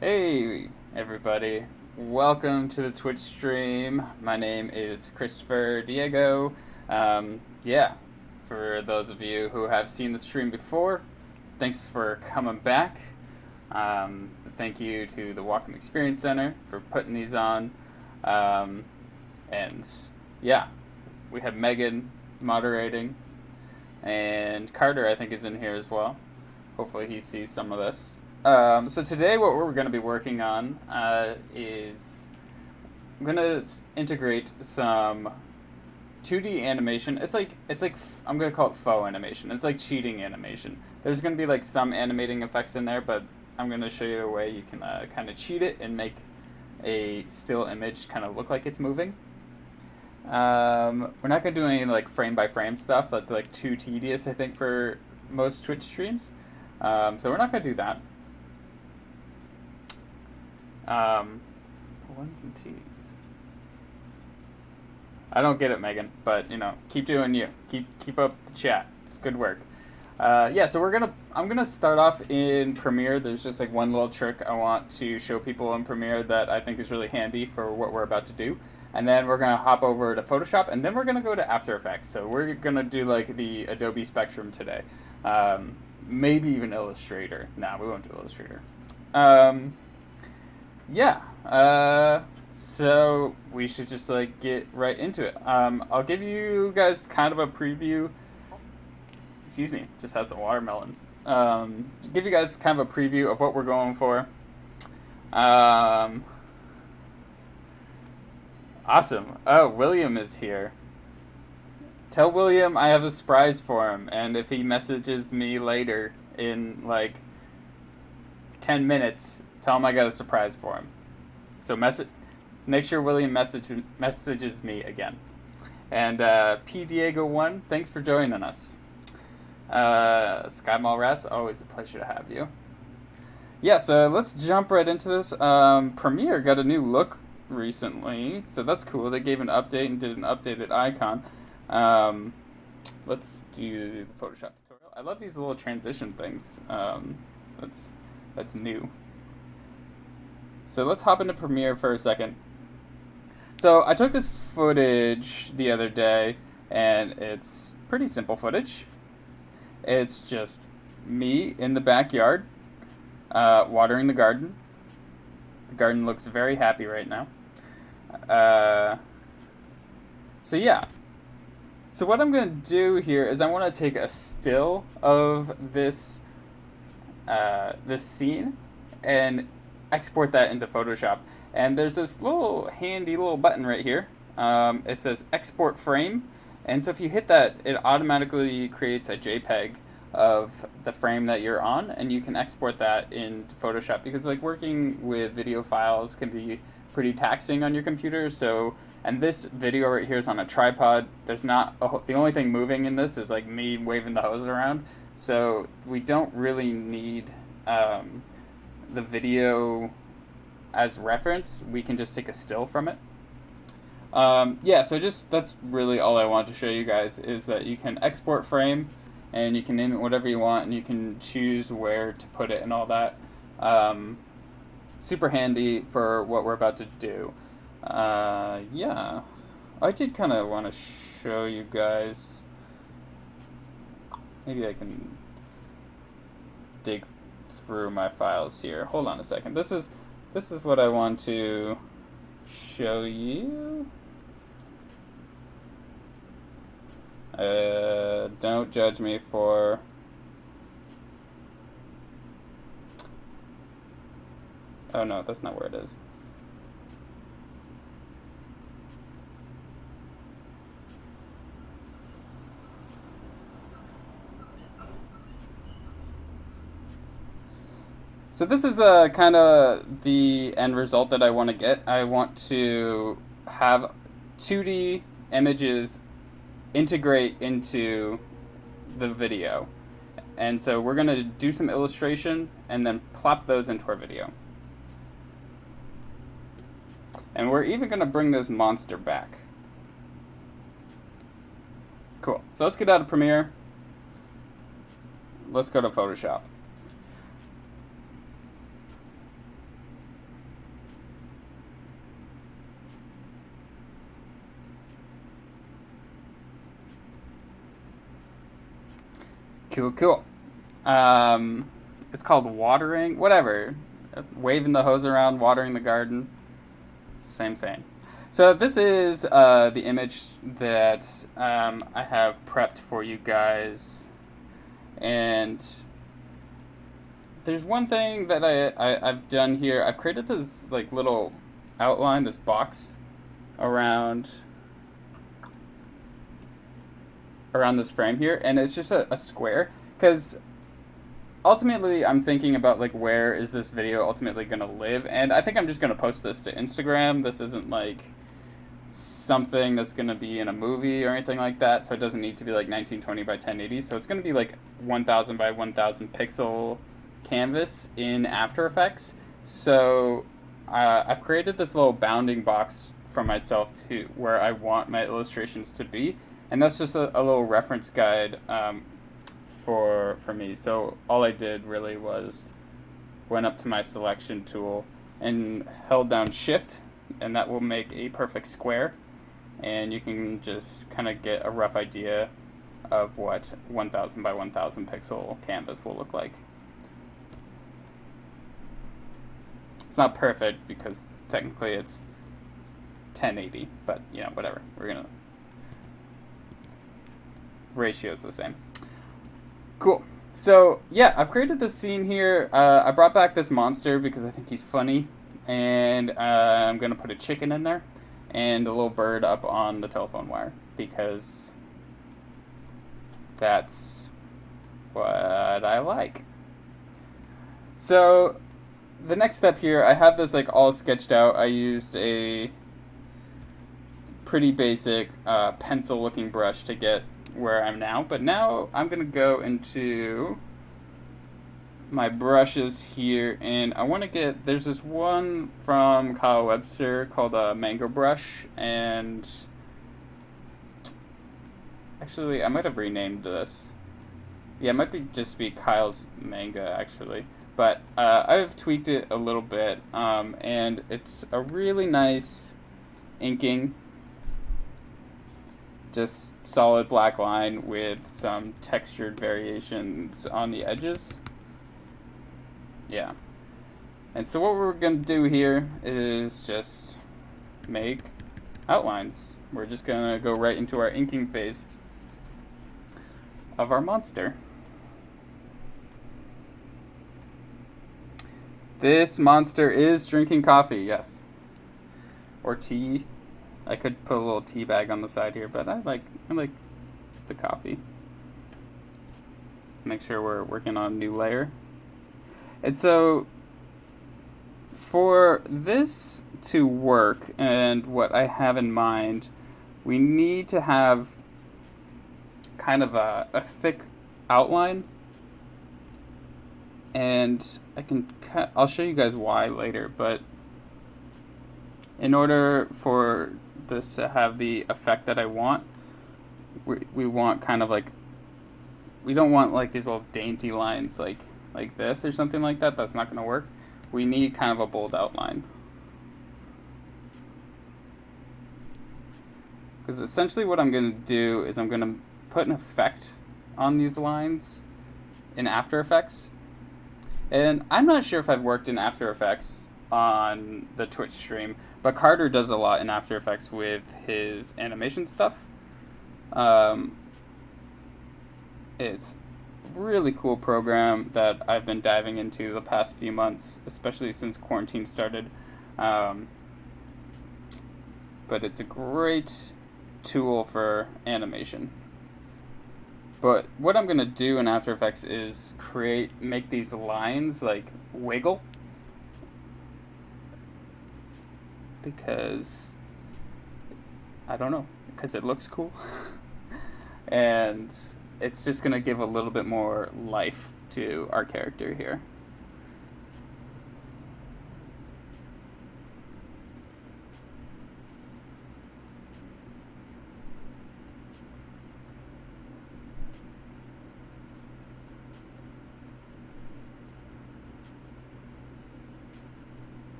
Hey, everybody. Welcome to the Twitch stream. My name is Christopher Diego. Yeah, for those of you who have seen the stream before, thanks for coming back. Thank you to the Wacom Experience Center for putting these on. And yeah, we have Megan moderating, and Carter, I think, is in here as well. Hopefully, he sees some of this. So today, what we're going to be working on is I'm going to integrate some 2D animation. It's like I'm going to call it faux animation. It's like cheating animation. There's going to be like some animating effects in there, but I'm going to show you a way you can kind of cheat it and make a still image kind of look like it's moving. We're not going to do any like frame by frame stuff. That's like too tedious, I think, for most Twitch streams. So we're not going to do that. Ones and twos. I don't get it, Megan, but keep doing you. Keep up the chat. It's good work. Yeah, so I'm gonna start off in Premiere. There's just like one little trick I want to show people in Premiere that I think is really handy for what we're about to do. And then we're gonna hop over to Photoshop, and then we're gonna go to After Effects. So we're gonna do like the Adobe Spectrum today. Maybe even Illustrator. Nah, we won't do Illustrator. Yeah. So we should just like get right into it. I'll give you guys kind of a preview. Excuse me, just had some watermelon. Give you guys kind of a preview of what we're going for. Awesome. Oh, William is here. Tell William I have a surprise for him, and if he messages me later in like 10 minutes, tell him I got a surprise for him. So make sure William messages me again. And P Diego1, thanks for joining us. Sky Mall Rats, always a pleasure to have you. Yeah, so let's jump right into this. Premiere got a new look recently, so that's cool. They gave an update and did an updated icon. Let's do the Photoshop tutorial. I love these little transition things. That's new. So let's hop into Premiere for a second. So I took this footage the other day, and it's pretty simple footage. It's just me in the backyard, watering the garden. The garden looks very happy right now. So yeah. So what I'm going to do here is I want to take a still of this scene and export that into Photoshop. And there's this little handy little button right here. It says export frame. And so if you hit that, it automatically creates a JPEG of the frame that you're on, and you can export that into Photoshop, because like working with video files can be pretty taxing on your computer. So, and this video right here is on a tripod. There's not the only thing moving in this is like me waving the hose around. So we don't really need the video as reference. We can just take a still from it. Yeah, so that's really all I want to show you guys, is that you can export frame, and you can name it whatever you want, and you can choose where to put it and all that. Super handy for what we're about to do. Yeah, I did kind of want to show you guys. Maybe I can dig through my files here. Hold on a second. This is what I want to show you. Don't judge me for... Oh no, that's not where it is. So this is kind of the end result that I want to get. I want to have 2D images integrate into the video. And so we're going to do some illustration and then plop those into our video. And we're even going to bring this monster back. Cool. So let's get out of Premiere. Let's go to Photoshop. Cool, cool. Um, it's called watering, whatever. Waving the hose around, watering the garden. Same. So this is the image that I have prepped for you guys, and there's one thing that I've done here. I've created this like little outline, this box around this frame here, and it's just a square because ultimately I'm thinking about like where is this video ultimately going to live, and I think I'm just going to post this to Instagram. This isn't like something that's going to be in a movie or anything like that, so it doesn't need to be like 1920 by 1080. So it's going to be like 1000 by 1000 pixel canvas in After Effects. So I've created this little bounding box for myself to where I want my illustrations to be, and that's just a little reference guide for me. So all I did really was went up to my selection tool and held down Shift, and that will make a perfect square, and you can just kind of get a rough idea of what 1000 by 1000 pixel canvas will look like. It's not perfect because technically it's 1080, but you know, whatever. We're gonna ratio's the same. Cool. So yeah, I've created this scene here. I brought back this monster because I think he's funny, and I'm gonna put a chicken in there and a little bird up on the telephone wire because that's what I like. So the next step here, I have this like all sketched out. I used a pretty basic pencil looking brush to get where I'm now, but now I'm gonna go into my brushes here, and I want to get, there's this one from Kyle Webster called a mango brush, and actually I might have renamed this. Yeah, it might be just be Kyle's manga actually, but I've tweaked it a little bit, and it's a really nice inking, just solid black line with some textured variations on the edges. Yeah. And so what we're going to do here is just make outlines. We're just going to go right into our inking phase of our monster. This monster is drinking coffee, yes. Or tea. I could put a little tea bag on the side here, but I like the coffee. Let's make sure we're working on a new layer. And so for this to work and what I have in mind, we need to have kind of a thick outline, and I'll show you guys why later, but in order for this to have the effect that I want, we want kind of like, we don't want like these little dainty lines like this or something like that. That's not going to work. We need kind of a bold outline. Because essentially what I'm going to do is I'm going to put an effect on these lines in After Effects. And I'm not sure if I've worked in After Effects on the Twitch stream, but Carter does a lot in After Effects with his animation stuff. It's a really cool program that I've been diving into the past few months, especially since quarantine started. But it's a great tool for animation. But what I'm going to do in After Effects is make these lines like wiggle, because I don't know, because it looks cool. And it's just going to give a little bit more life to our character here.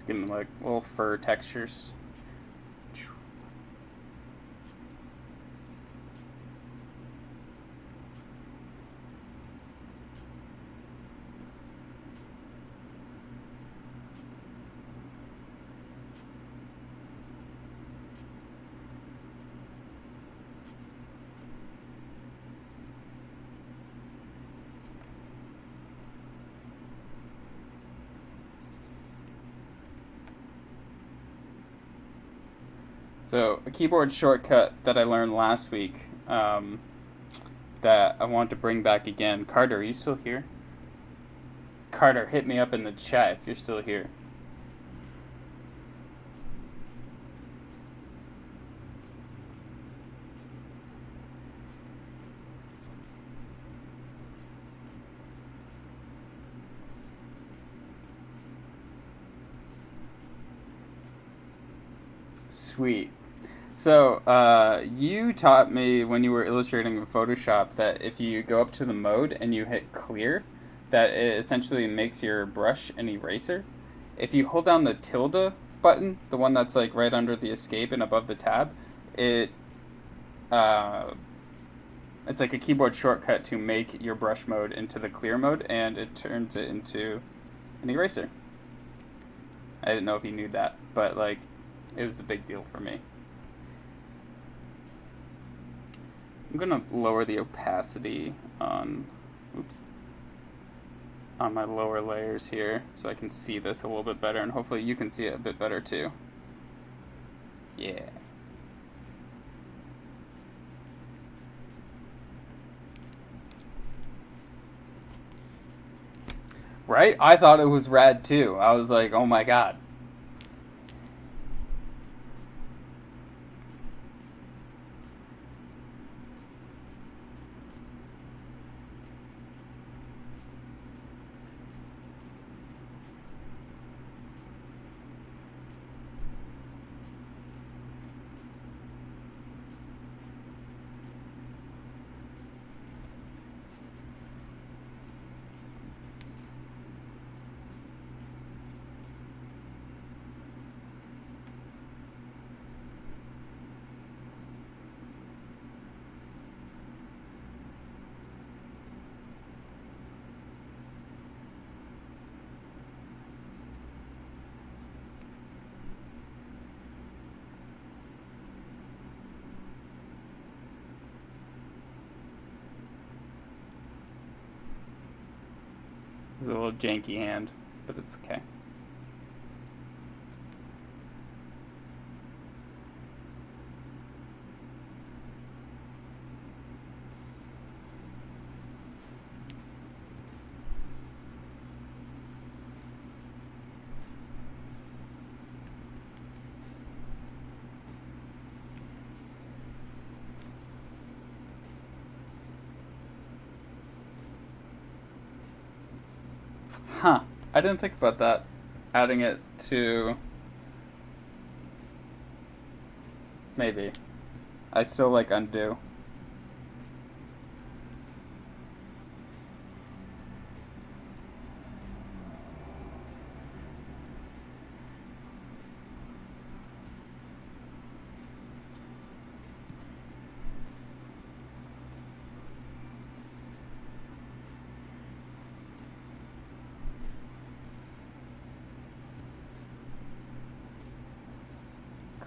Just give them like little fur textures. So, a keyboard shortcut that I learned last week that I want to bring back again. Carter, are you still here? Carter, hit me up in the chat if you're still here. Sweet. So, you taught me when you were illustrating in Photoshop that if you go up to the mode and you hit clear, that it essentially makes your brush an eraser. If you hold down the tilde button, the one that's like right under the escape and above the tab, it it's like a keyboard shortcut to make your brush mode into the clear mode, and it turns it into an eraser. I didn't know if you knew that, but like, it was a big deal for me. I'm gonna lower the opacity on, on my lower layers here so I can see this a little bit better, and hopefully you can see it a bit better too. Yeah. Right? I thought it was rad too. I was like, oh my god. It's a little janky hand, but it's okay. Huh. I didn't think about that. Adding it to... Maybe. I still like undo.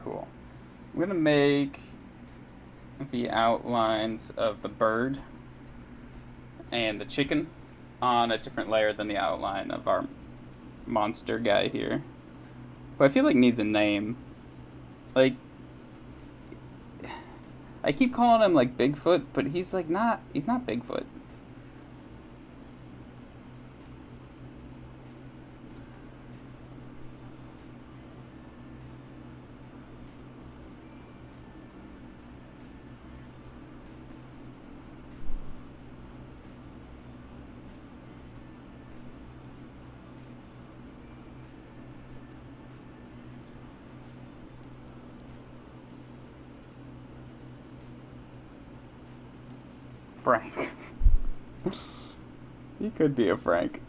Cool. I'm gonna make the outlines of the bird and the chicken on a different layer than the outline of our monster guy here. But I feel like needs a name. Like, I keep calling him like Bigfoot, but he's like he's not Bigfoot. Frank. He could be a Frank.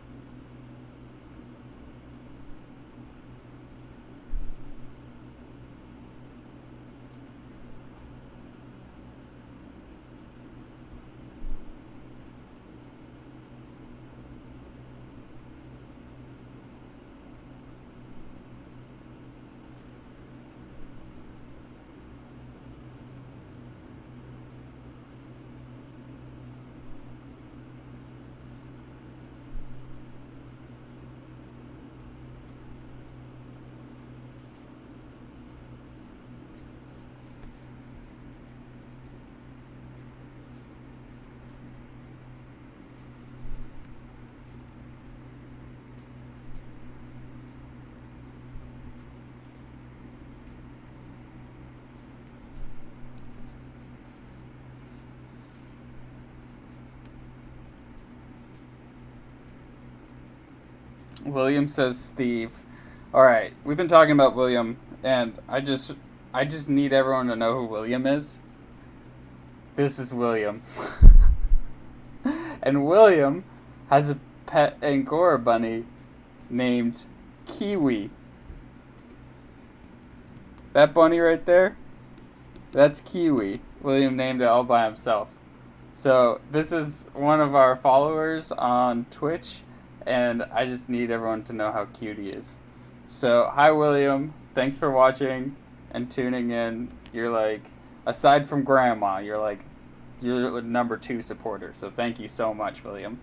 William says Steve. All right, we've been talking about William, and I just need everyone to know who William is. This is William, and William has a pet Angora bunny named Kiwi. That bunny right there, that's Kiwi. William named it all by himself. So this is one of our followers on Twitch, and I just need everyone to know how cute he is. So hi William, thanks for watching and tuning in. You're like, aside from Grandma, you're number 2 supporter. So thank you so much, William.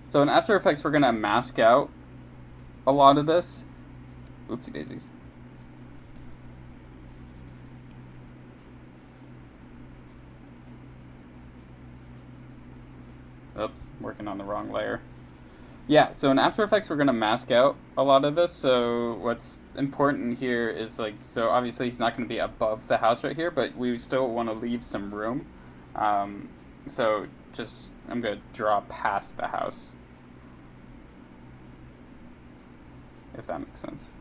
So in After Effects, we're going to mask out a lot of this. Oopsie daisies. Oops, working on the wrong layer. Yeah, so in After Effects, we're going to mask out a lot of this. So what's important here is like, so obviously he's not going to be above the house right here, but we still want to leave some room. So just, I'm going to draw past the house, if that makes sense.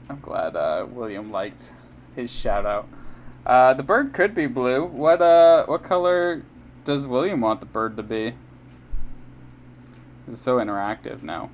I'm glad William liked his shout out. The bird could be blue. What color does William want the bird to be? It's so interactive now.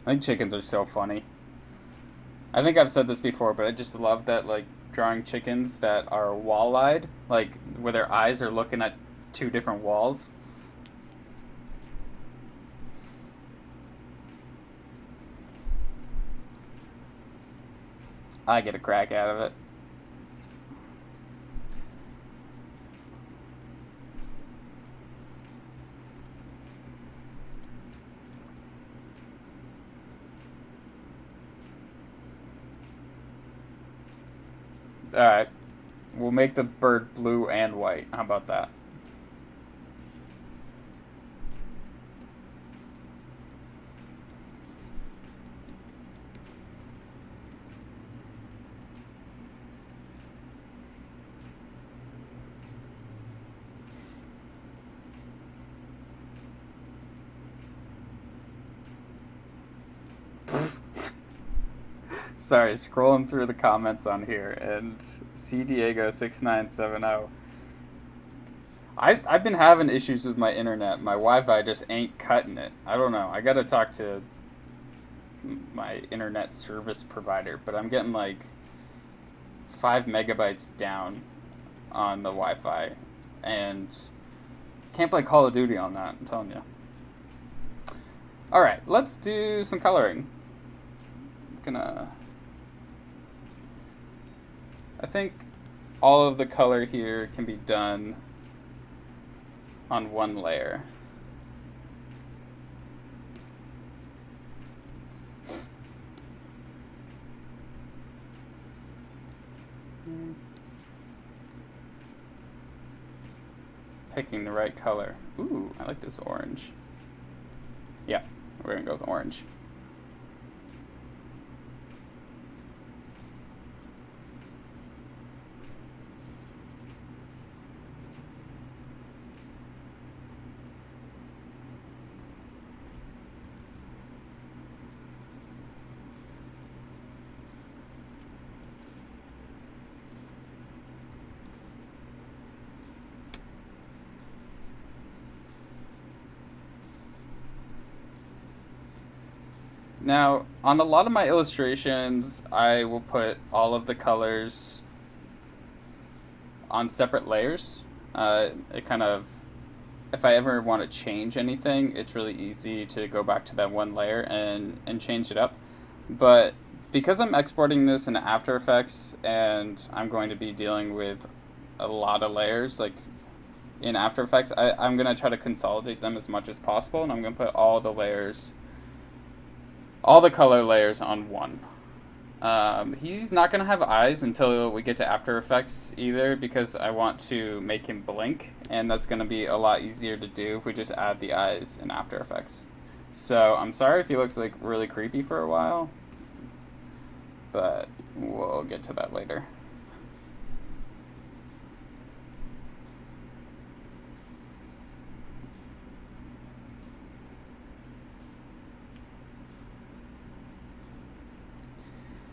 I think chickens are so funny. I think I've said this before, but I just love that, like, drawing chickens that are wall-eyed, like, where their eyes are looking at 2 different walls. I get a crack out of it. Alright. We'll make the bird blue and white. How about that? Sorry, scrolling through the comments on here, and C Diego 6970. I've been having issues with my internet. My Wi-Fi just ain't cutting it. I don't know. I gotta talk to my internet service provider, but I'm getting like 5 megabytes down on the Wi-Fi, and can't play Call of Duty on that. I'm telling you. All right, let's do some coloring. I think all of the color here can be done on one layer. picking the right color. Ooh, I like this orange. Yeah, we're gonna go with orange. Now, on a lot of my illustrations, I will put all of the colors on separate layers. It kind of, if I ever want to change anything, it's really easy to go back to that one layer and change it up. But because I'm exporting this in After Effects and I'm going to be dealing with a lot of layers, like in After Effects, I'm going to try to consolidate them as much as possible, and I'm going to put all the layers, all the color layers on one. He's not going to have eyes until we get to After Effects either, because I want to make him blink, and that's going to be a lot easier to do if we just add the eyes in After Effects. So I'm sorry if he looks like really creepy for a while, but we'll get to that later.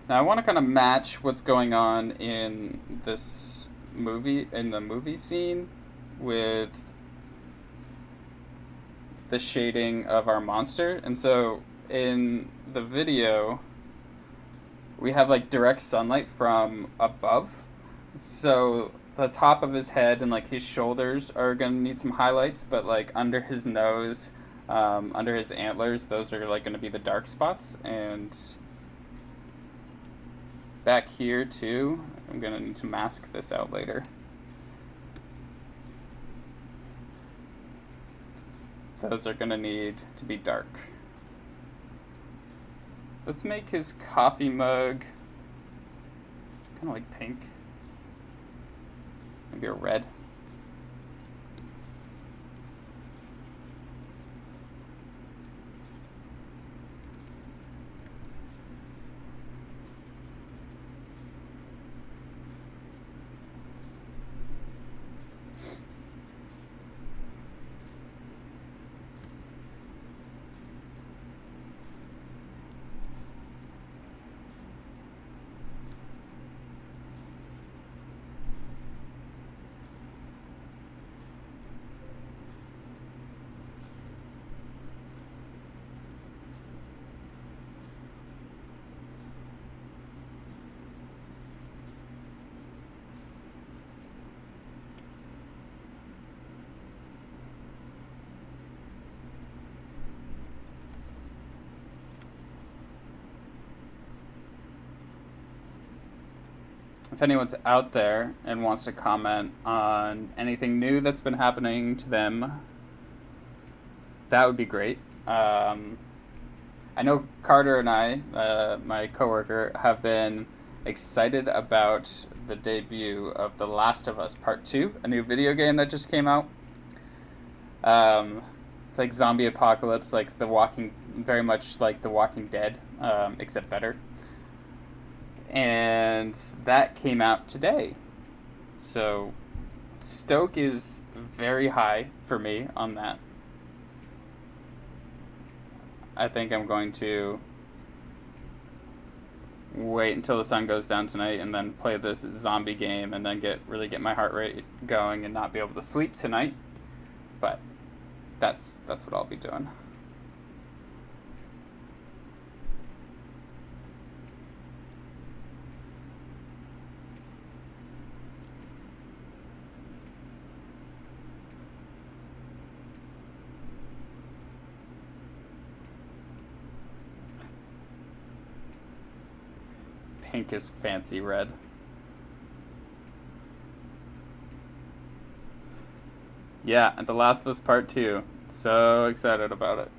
Now I want to kind of match what's going on in this movie, in the movie scene, with the shading of our monster. And so in the video, we have like direct sunlight from above. So the top of his head and like his shoulders are gonna need some highlights, but like under his nose, under his antlers, those are like gonna be the dark spots. And back here too, I'm gonna need to mask this out later. Those are gonna need to be dark. Let's make his coffee mug kind of like pink. Maybe a red. If anyone's out there and wants to comment on anything new that's been happening to them, that would be great. I know Carter and I, my coworker, have been excited about the debut of The Last of Us Part 2, a new video game that just came out. It's like zombie apocalypse, like very much like The Walking Dead, except better. And that came out today. So stoke is very high for me on that. I think I'm going to wait until the sun goes down tonight and then play this zombie game and then really get my heart rate going and not be able to sleep tonight. But that's what I'll be doing. Pink is fancy red. Yeah, and The Last of Us Part 2. So excited about it.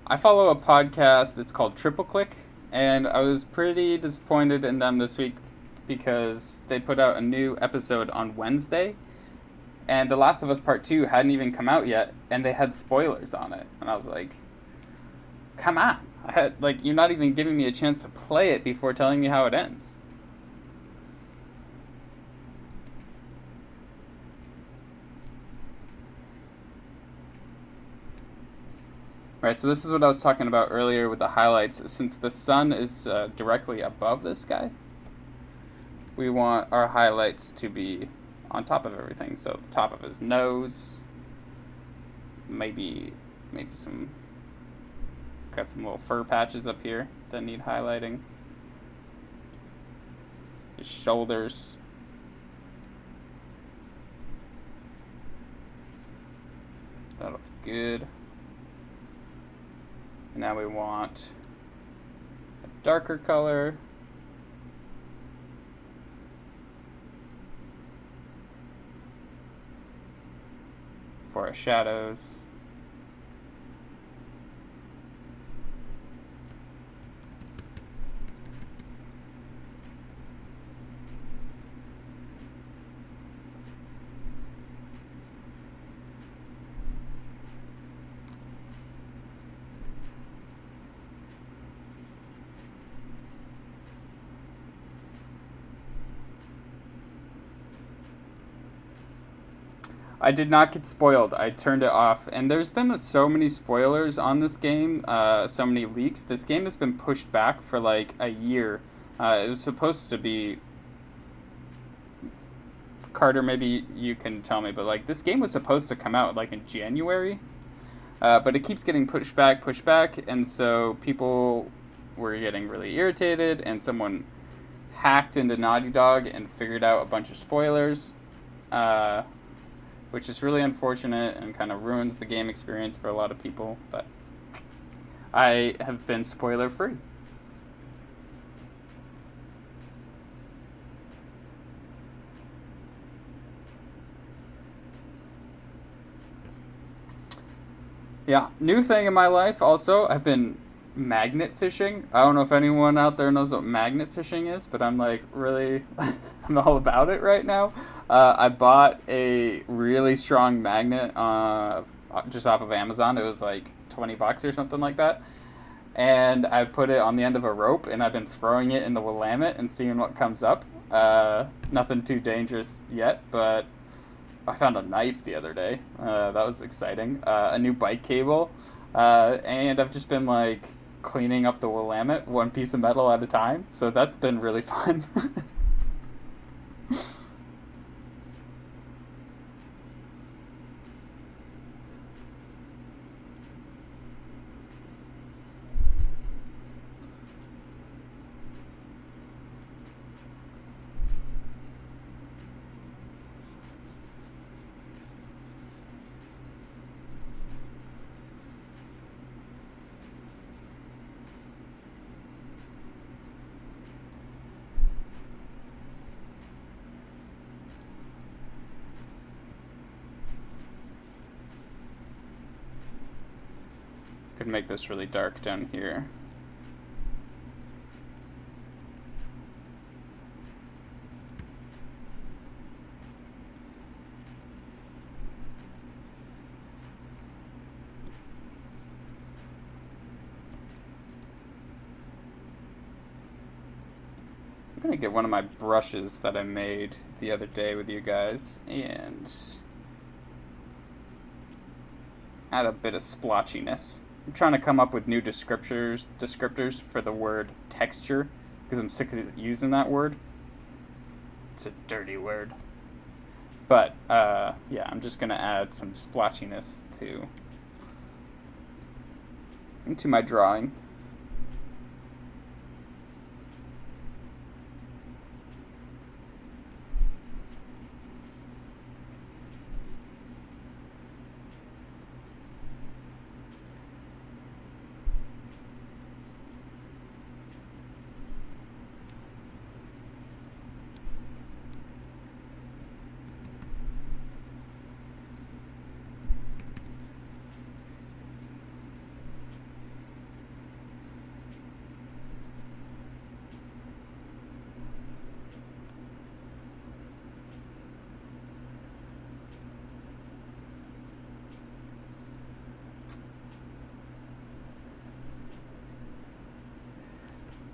I follow a podcast that's called Triple Click, and I was pretty disappointed in them this week because they put out a new episode on Wednesday, and The Last of Us Part 2 hadn't even come out yet, and they had spoilers on it. And I was like, come on. You're not even giving me a chance to play it before telling me how it ends. Right, so this is what I was talking about earlier with the highlights. Since the sun is directly above this guy, we want our highlights to be on top of everything. So the top of his nose, maybe some, got some little fur patches up here that need highlighting. His shoulders. That'll be good. Now we want a darker color. For our shadows. I did not get spoiled. I turned it off. And there's been so many spoilers on this game, so many leaks. This game has been pushed back for like a year. It was supposed to be... Carter, maybe you can tell me, but like this game was supposed to come out like in January. But it keeps getting pushed back, and so people were getting really irritated, and someone hacked into Naughty Dog and figured out a bunch of spoilers. Which is really unfortunate and kind of ruins the game experience for a lot of people, but I have been spoiler free. Yeah, new thing in my life also, I've been magnet fishing. I don't know if anyone out there knows what magnet fishing is, but I'm like really, I'm all about it right now. I bought a really strong magnet just off of Amazon. It was like $20 or something like that. And I put it on the end of a rope, and I've been throwing it in the Willamette and seeing what comes up. Nothing too dangerous yet, but I found a knife the other day. That was exciting. A new bike cable. And I've just been like cleaning up the Willamette one piece of metal at a time. So that's been really fun. Could make this really dark down here. I'm gonna get one of my brushes that I made the other day with you guys and add a bit of splotchiness. I'm trying to come up with new descriptors for the word texture because I'm sick of using that word. It's a dirty word. But, yeah, I'm just going to add some splotchiness into my drawing.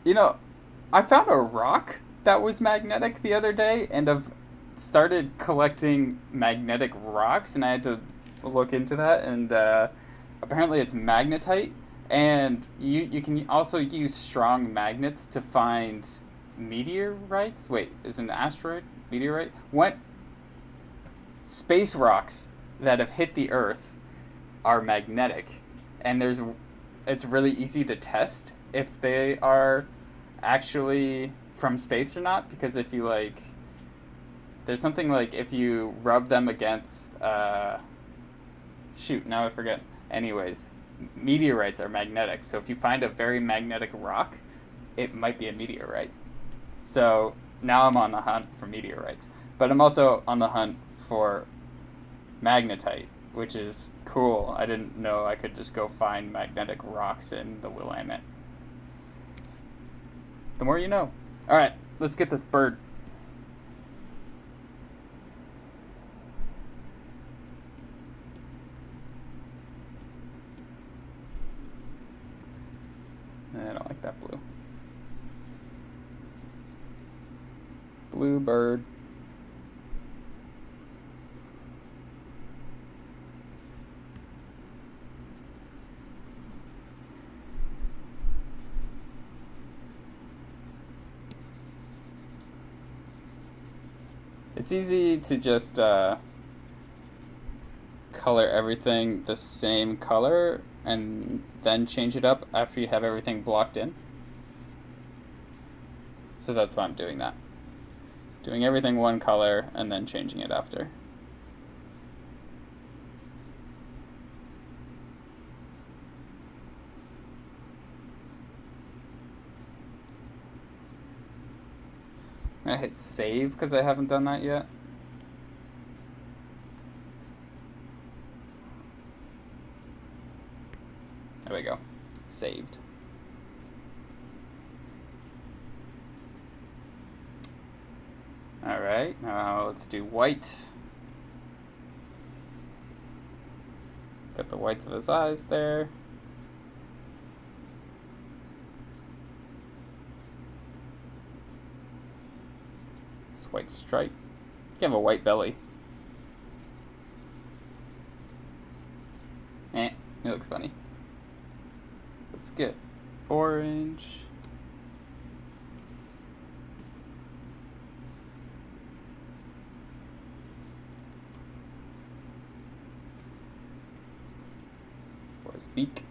You know, I found a rock that was magnetic the other day, and I've started collecting magnetic rocks, and I had to look into that, and apparently it's magnetite, and you can also use strong magnets to find meteorites. Wait, is it an asteroid meteorite? What space rocks that have hit the Earth are magnetic, and it's really easy to test if they are actually from space or not, because if you like, there's something like if you rub them against shoot, now I forget. Anyways, meteorites are magnetic, so if you find a very magnetic rock, it might be a meteorite. So now I'm on the hunt for meteorites, but I'm also on the hunt for magnetite, which is cool. I didn't know I could just go find magnetic rocks in the Willamette. The more you know. All right, let's get this bird. I don't like that blue. Blue bird. It's easy to just color everything the same color and then change it up after you have everything blocked in. So that's why I'm doing that. Doing everything one color and then changing it after. I hit save because I haven't done that yet. There we go. Saved. Alright, now let's do white. Got the whites of his eyes there. This white stripe. You have a white belly. It looks funny. Let's get orange. For his beak.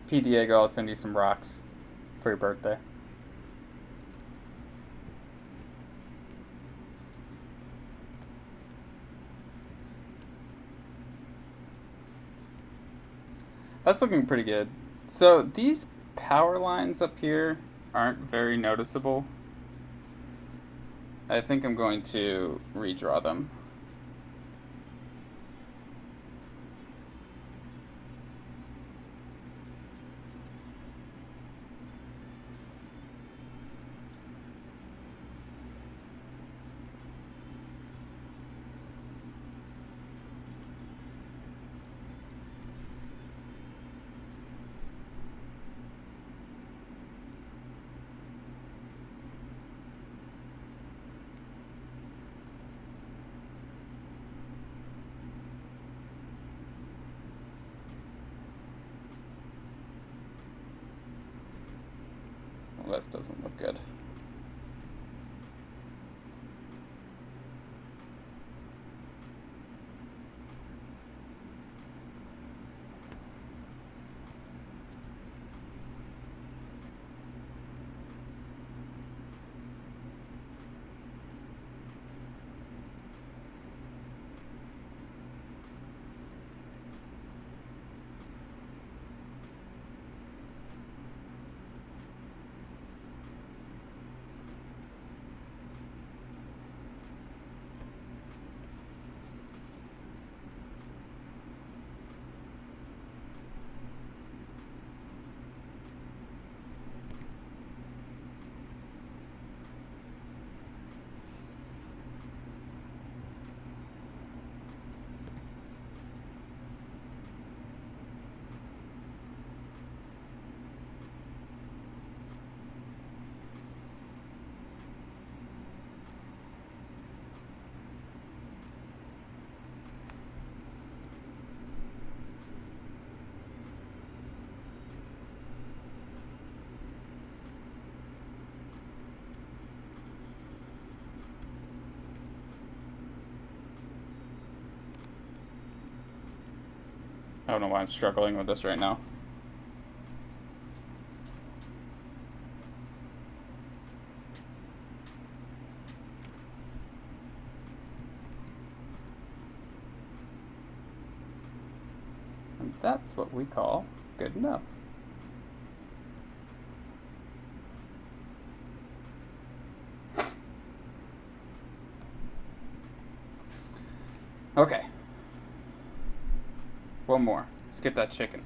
P. Diego, I'll send you some rocks for your birthday. That's looking pretty good. So these power lines up here aren't very noticeable. I think I'm going to redraw them. This doesn't look good. I don't know why I'm struggling with this right now. And that's what we call good enough. Okay. One more. Let's get that chicken.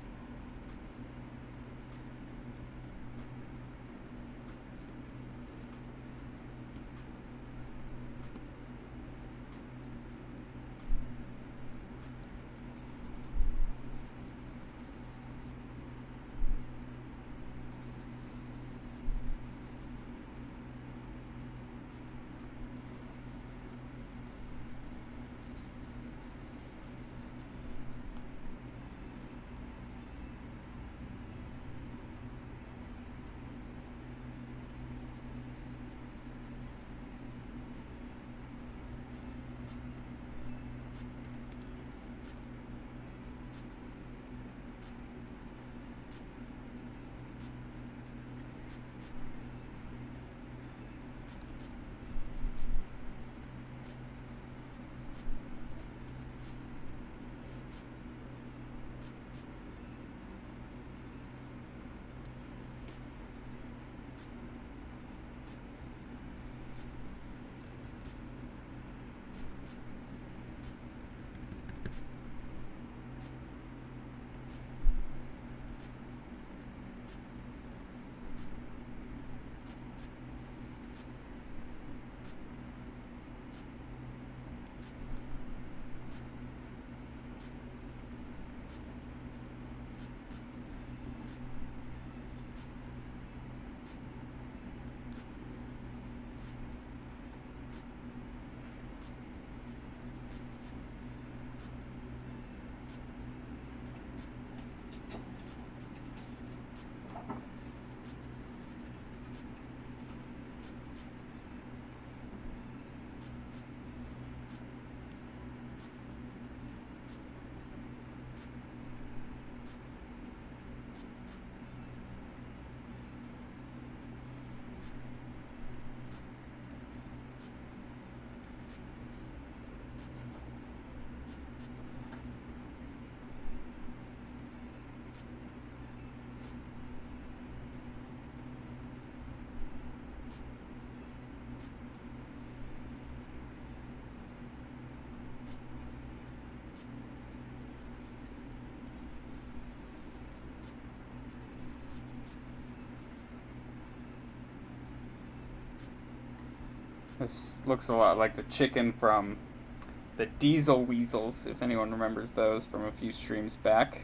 This looks a lot like the chicken from the Diesel Weasels, if anyone remembers those from a few streams back.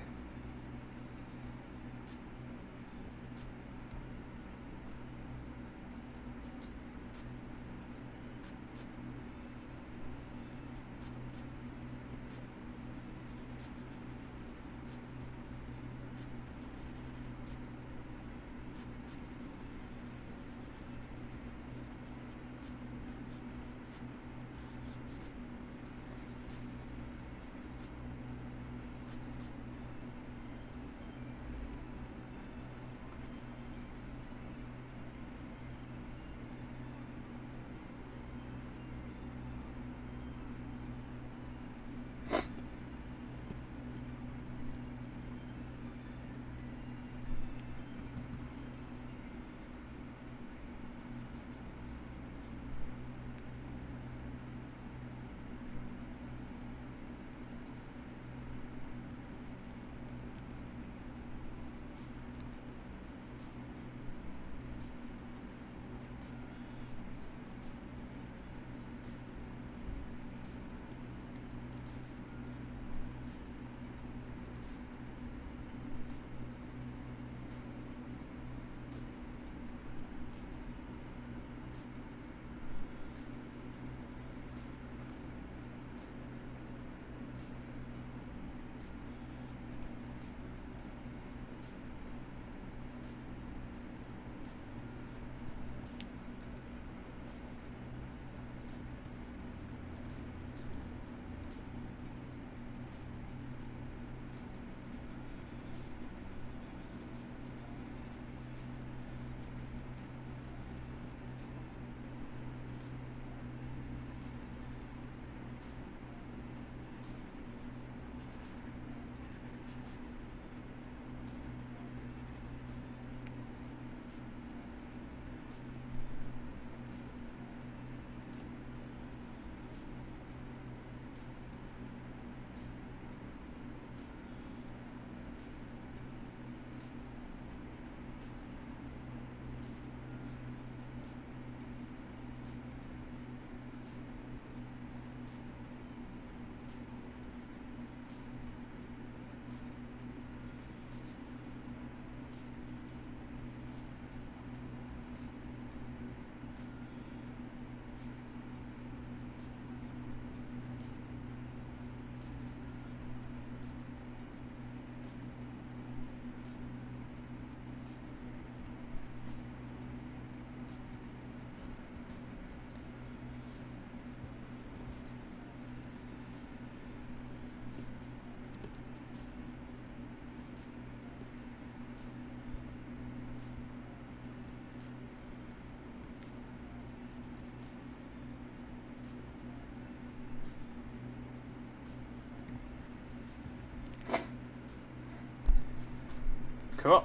Cool.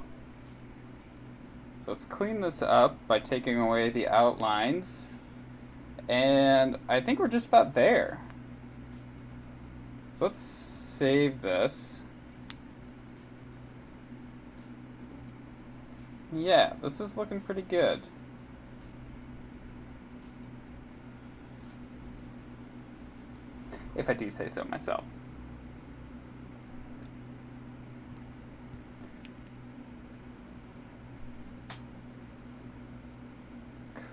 So let's clean this up by taking away the outlines. And I think we're just about there. So let's save this. Yeah, this is looking pretty good. If I do say so myself.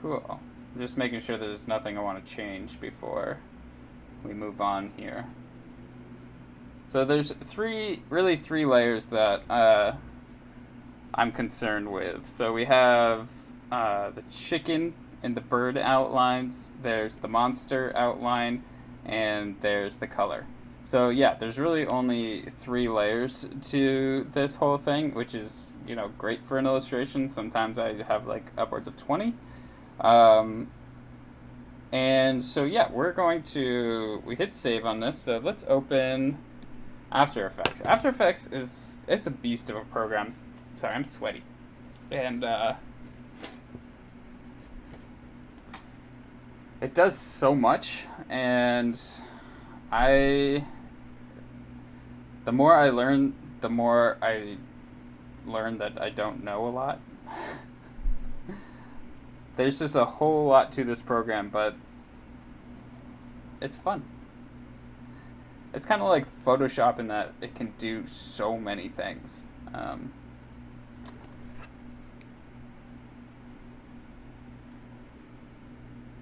Cool. I'm just making sure there's nothing I want to change before we move on here. So there's really three layers that I'm concerned with. So we have the chicken and the bird outlines, there's the monster outline, and there's the color. So yeah, there's really only 3 layers to this whole thing, which is, you know, great for an illustration. Sometimes I have like upwards of 20. And so yeah, we hit save on this, so let's open After Effects. After Effects it's a beast of a program. Sorry, I'm sweaty. And it does so much, and the more I learn, the more I learn that I don't know a lot. There's just a whole lot to this program, but it's fun. It's kind of like Photoshop in that it can do so many things.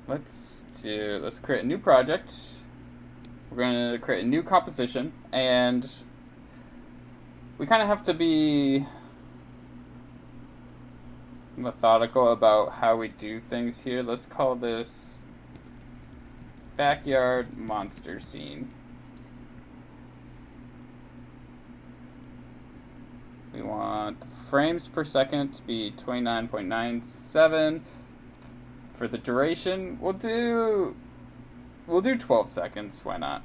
Let's create a new project. We're going to create a new composition, and we kind of have to be methodical about how we do things here. Let's call this Backyard Monster Scene. We want frames per second to be 29.97. For the duration, we'll do 12 seconds. Why not?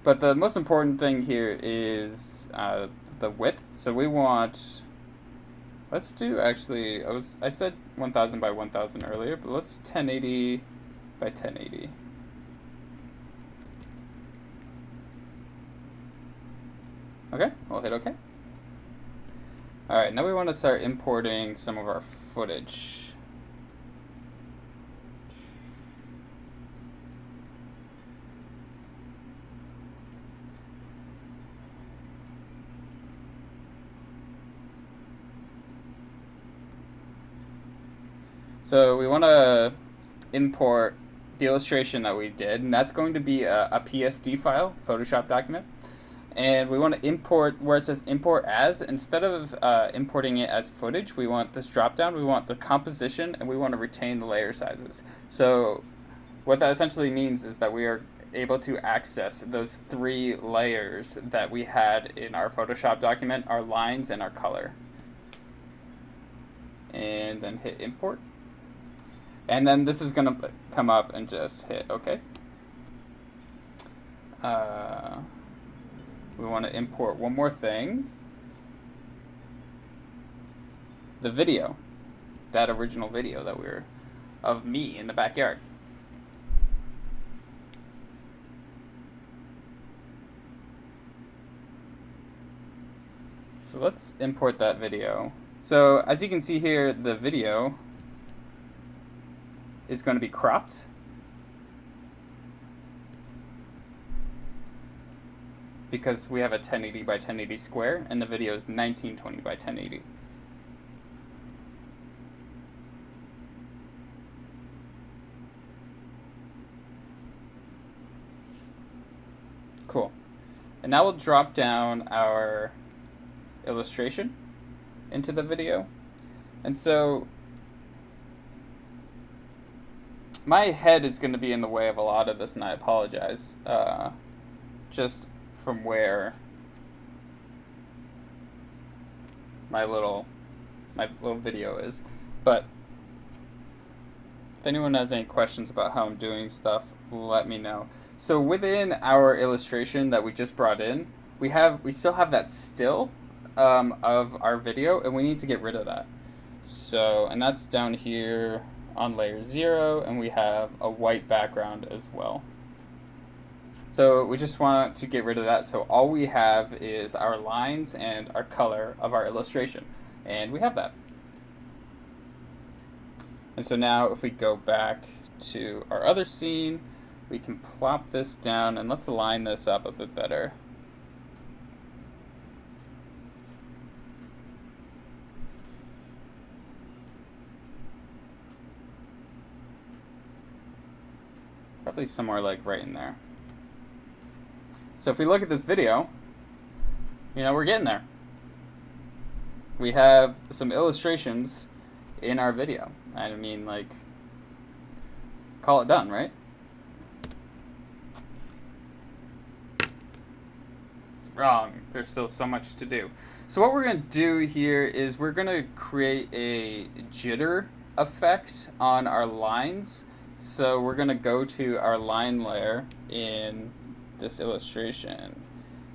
But the most important thing here is the width. So we want. Let's do actually. I said 1000 by 1000 earlier, but let's 1080 by 1080. Okay, we'll hit OK. All right, now we want to start importing some of our footage. So we want to import the illustration that we did, and that's going to be a PSD file, Photoshop document. And we want to import, where it says import as, instead of importing it as footage, we want this drop down, we want the composition, and we want to retain the layer sizes. So what that essentially means is that we are able to access those 3 layers that we had in our Photoshop document, our lines and our color. And then hit import. And then this is going to come up and just hit OK. We want to import one more thing. The video. That original video that of me in the backyard. So let's import that video. So as you can see here, the video is going to be cropped. Because we have a 1080 by 1080 square, and the video is 1920 by 1080. Cool. And now we'll drop down our illustration into the video. And so my head is going to be in the way of a lot of this, and I apologize. Just from where my little video is. But if anyone has any questions about how I'm doing stuff, let me know. So within our illustration that we just brought in, we still have that still of our video, and we need to get rid of that. So, and that's down here on layer 0, and we have a white background as well. So we just want to get rid of that, so all we have is our lines and our color of our illustration, and we have that. And so now if we go back to our other scene, we can plop this down, and let's line this up a bit better. Probably somewhere like right in there. So if we look at this video, you know, we're getting there. We have some illustrations in our video. I mean, like, call it done, right? Wrong. There's still so much to do. So what we're going to do here is we're going to create a jitter effect on our lines. So we're going to go to our line layer in this illustration,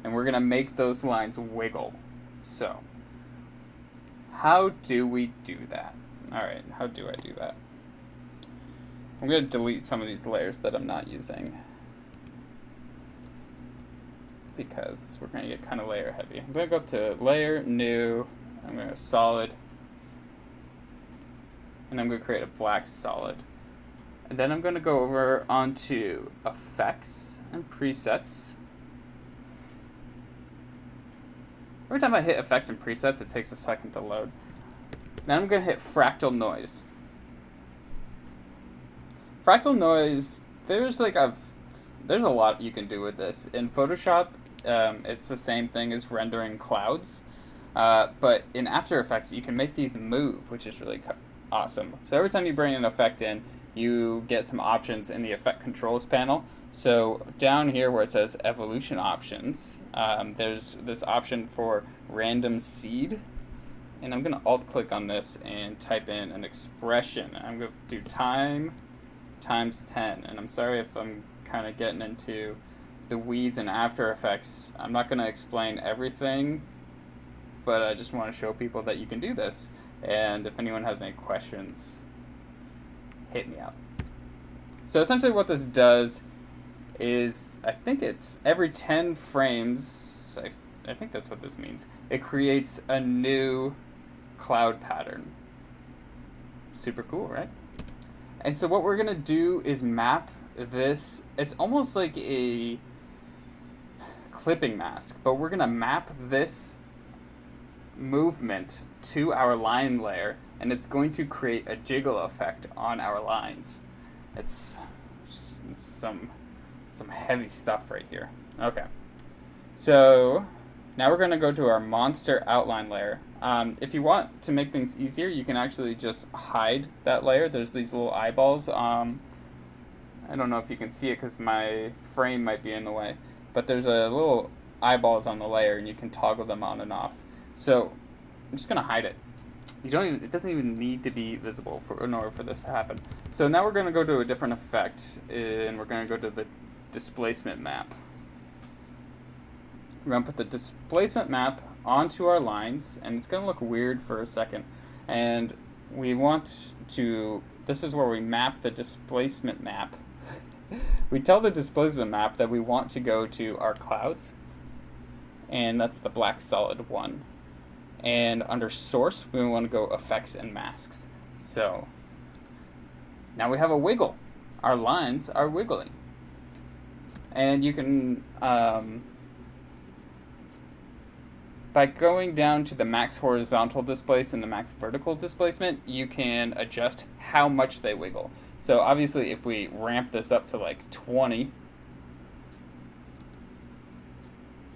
and we're going to make those lines wiggle. So how do we do that? Alright, how do I do that? I'm going to delete some of these layers that I'm not using, because we're going to get kind of layer heavy. I'm going to go up to layer, new, I'm going to solid, and I'm going to create a black solid. And then I'm going to go over onto effects and presets. Every time I hit effects and presets, it takes a second to load. Then I'm going to hit fractal noise. Fractal noise, there's a lot you can do with this. In Photoshop, it's the same thing as rendering clouds, but in After Effects, you can make these move, which is really awesome. So every time you bring an effect in, you get some options in the Effect Controls panel. So down here where it says Evolution Options, there's this option for Random Seed, and I'm going to alt-click on this and type in an expression. I'm going to do time times 10, and I'm sorry if I'm kind of getting into the weeds in After Effects. I'm not going to explain everything, but I just want to show people that you can do this, and if anyone has any questions, hit me up. So essentially what this does is, I think it's every 10 frames, I think that's what this means, it creates a new cloud pattern. Super cool, right? And so what we're going to do is map this. It's almost like a clipping mask, but we're going to map this movement to our line layer, and it's going to create a jiggle effect on our lines. It's some heavy stuff right here. Okay, so now we're going to go to our monster outline layer. If you want to make things easier, you can actually just hide that layer. There's these little eyeballs. I don't know if you can see it because my frame might be in the way, but there's a little eyeballs on the layer, and you can toggle them on and off. So I'm just going to hide it. It doesn't even need to be visible in order for this to happen. So now we're going to go to a different effect, and we're going to go to the displacement map. We're going to put the displacement map onto our lines, and it's going to look weird for a second. And we want to, this is where we map the displacement map. We tell the displacement map that we want to go to our clouds, and that's the black solid one. And under source, we want to go effects and masks. So now we have a wiggle. Our lines are wiggling. And you can, by going down to the max horizontal displace and the max vertical displacement, you can adjust how much they wiggle. So obviously if we ramp this up to like 20,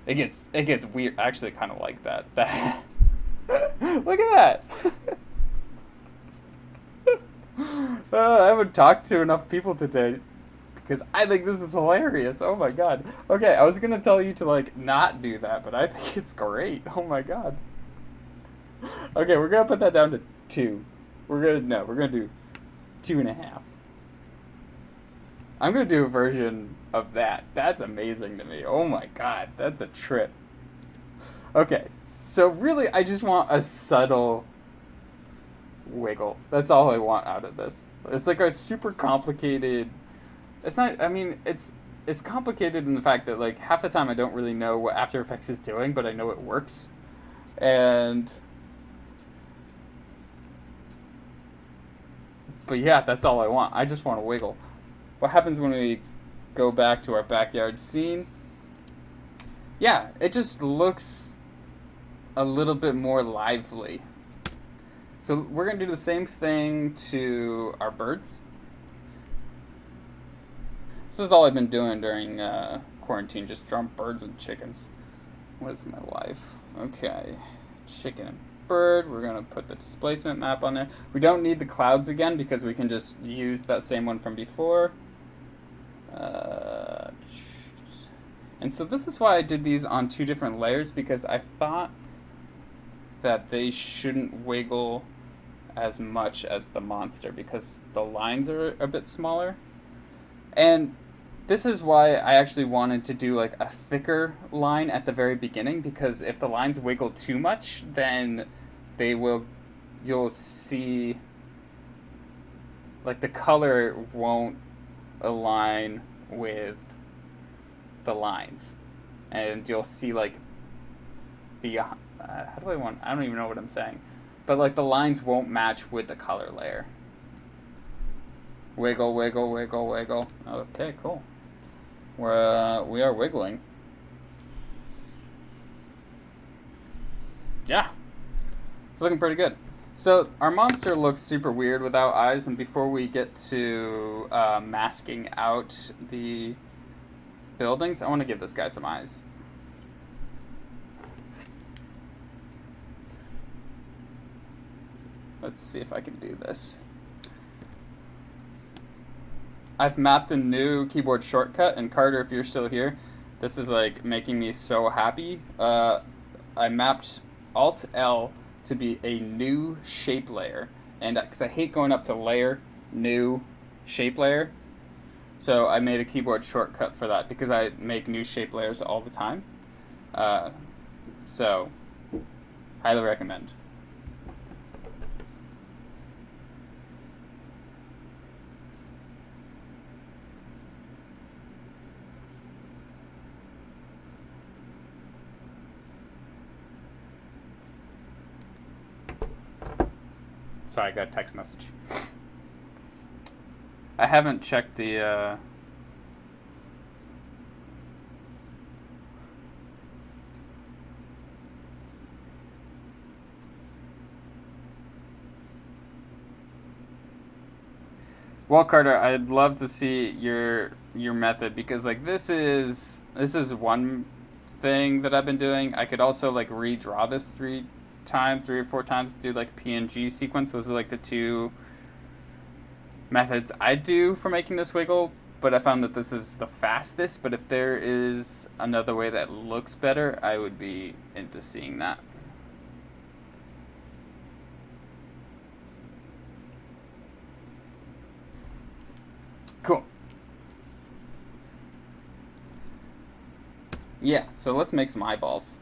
it gets weird. I actually kind of like that. Look at that. I haven't talked to enough people today because I think this is hilarious. Oh my god. Okay, I was gonna tell you to like not do that, but I think it's great. Oh my god. Okay, we're gonna put that down to 2. We're gonna do 2.5. I'm gonna do a version of that. That's amazing to me. Oh my god, that's a trip. Okay, So really, I just want a subtle wiggle. That's all I want out of this. It's like a super complicated. It's not. I mean, it's complicated in the fact that like half the time I don't really know what After Effects is doing, but I know it works. And but yeah, that's all I want. I just want to wiggle. What happens when we go back to our backyard scene? Yeah, it just looks a little bit more lively. So we're going to do the same thing to our birds. This is all I've been doing during quarantine, just drawing birds and chickens. What is my life? Okay, chicken and bird. We're going to put the displacement map on there. We don't need the clouds again because we can just use that same one from before. And so this is why I did these on 2 different layers, because I thought that they shouldn't wiggle as much as the monster because the lines are a bit smaller. And this is why I actually wanted to do like a thicker line at the very beginning, because if the lines wiggle too much, then you'll see like the color won't align with the lines, and you'll see like beyond. How do I want? I don't even know what I'm saying, but like the lines won't match with the color layer. Wiggle, wiggle, wiggle, wiggle. Okay, cool. We are wiggling. Yeah, it's looking pretty good. So our monster looks super weird without eyes, and before we get to masking out the buildings, I want to give this guy some eyes. Let's see if I can do this. I've mapped a new keyboard shortcut, and Carter, if you're still here, this is like making me so happy. I mapped Alt L to be a new shape layer, and because I hate going up to layer, new, shape layer, so I made a keyboard shortcut for that because I make new shape layers all the time. So, highly recommend. Sorry, I got a text message. I haven't checked the well, Carter, I'd love to see your method, because like this is one thing that I've been doing. I could also like redraw this 3 or 4 times, do like PNG sequence. Those are like the 2 methods I do for making this wiggle, but I found that this is the fastest. But if there is another way that looks better, I would be into seeing that. Cool. Yeah, so let's make some eyeballs.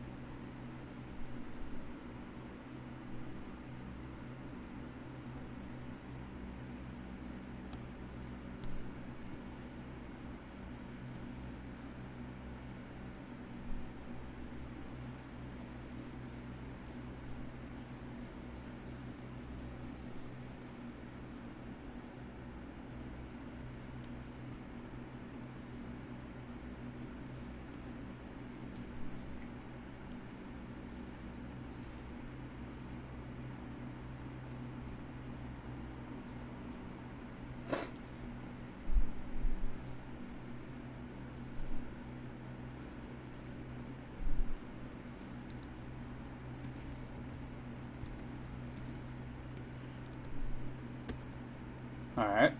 Alright,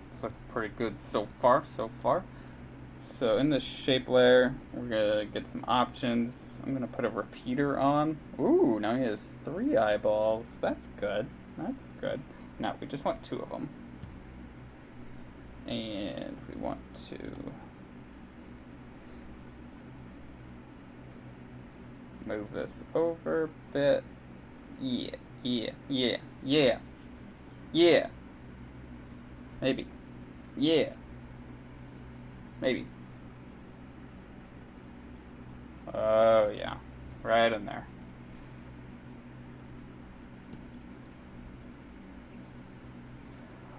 it's looking pretty good so far. So in the shape layer, we're gonna get some options. I'm gonna put a repeater on. Ooh, now he has 3 eyeballs. That's good. Now we just want 2 of them. And we want to move this over a bit. Yeah, yeah, yeah, yeah, yeah. Maybe. Yeah, maybe. Oh, yeah. Right in there.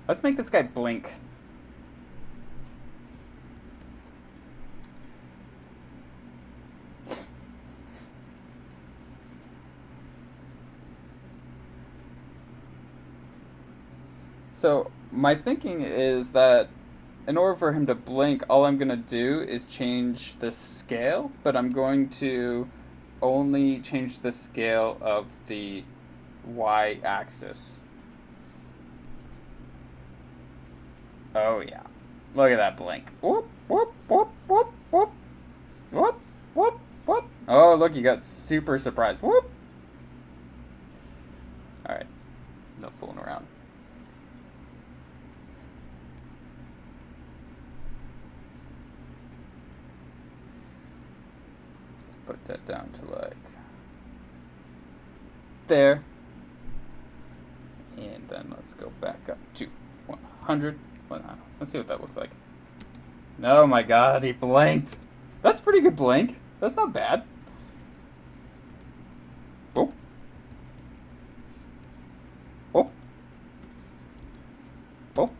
Let's make this guy blink. So, my thinking is that in order for him to blink, all I'm going to do is change the scale, but I'm going to only change the scale of the y-axis. Oh, yeah. Look at that blink. Whoop, whoop, whoop, whoop, whoop, whoop, whoop, whoop. Oh, look, you got super surprised. Whoop. All right. No fooling around. Let's put that down to like there. And then let's go back up to 100. Let's see what that looks like. Oh my god, he blinked. That's pretty good blink. That's not bad. Oh. Oh. Oh.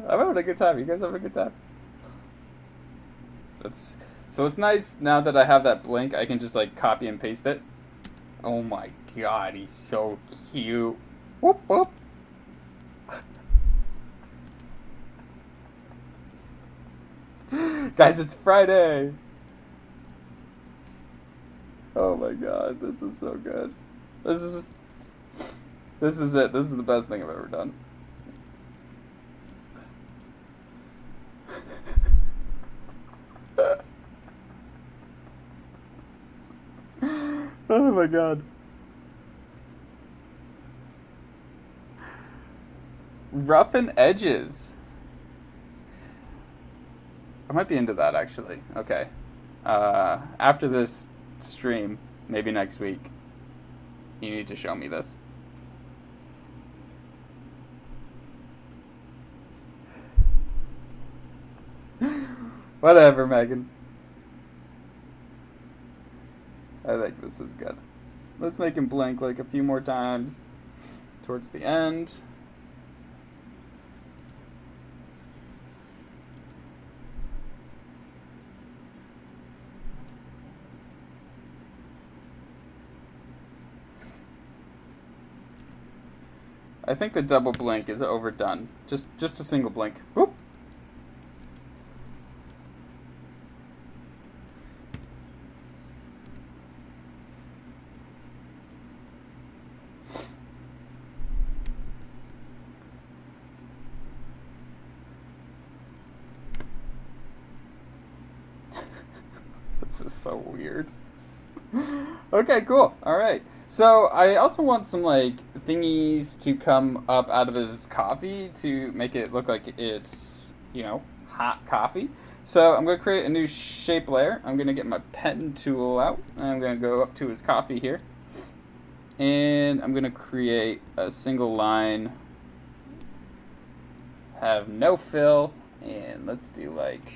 I'm having a good time. You guys having a good time? So it's nice now that I have that blink, I can just like copy and paste it. Oh my god, he's so cute. Whoop whoop. Guys, it's Friday. Oh my god, this is so good. This is it. This is the best thing I've ever done. Oh my god. Roughen edges. I might be into that actually. Okay. After this stream, maybe next week, you need to show me this. Whatever, Megan. I think this is good. Let's make him blink like a few more times towards the end. I think the double blink is overdone. Just a single blink. Whoop. This is so weird. Okay, cool. All right. So I also want some like thingies to come up out of his coffee to make it look like it's, hot coffee. So I'm going to create a new shape layer. I'm going to get my pen tool out. And I'm going to go up to his coffee here. And I'm going to create a single line. Have no fill. And let's do like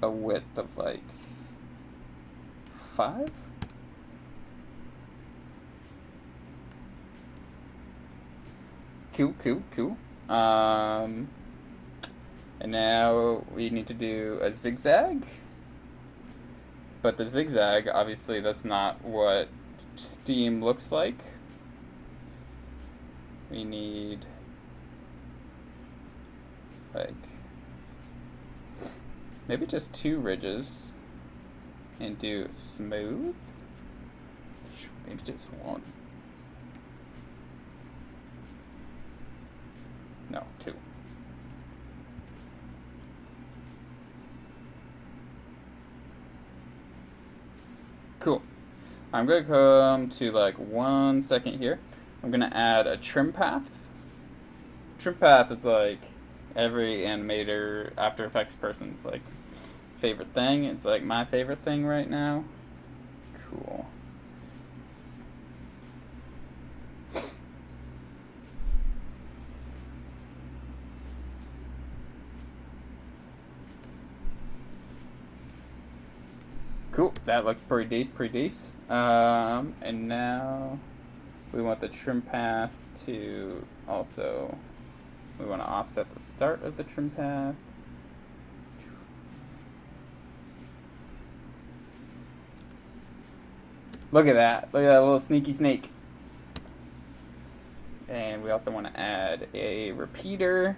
a width of like 5. Cool. And now we need to do a zigzag. But the zigzag, obviously, that's not what Steam looks like. We need like maybe just 2 ridges and do smooth. Maybe just 1. No, 2. Cool. I'm going to come to like 1 second here. I'm going to add a trim path. Trim path is like every animator, After Effects person's like favorite thing. It's like my favorite thing right now. Cool. Cool. That looks pretty decent. And now we want the trim path to also. We want to offset the start of the trim path. Look at that. Look at that little sneaky snake. And we also want to add a repeater.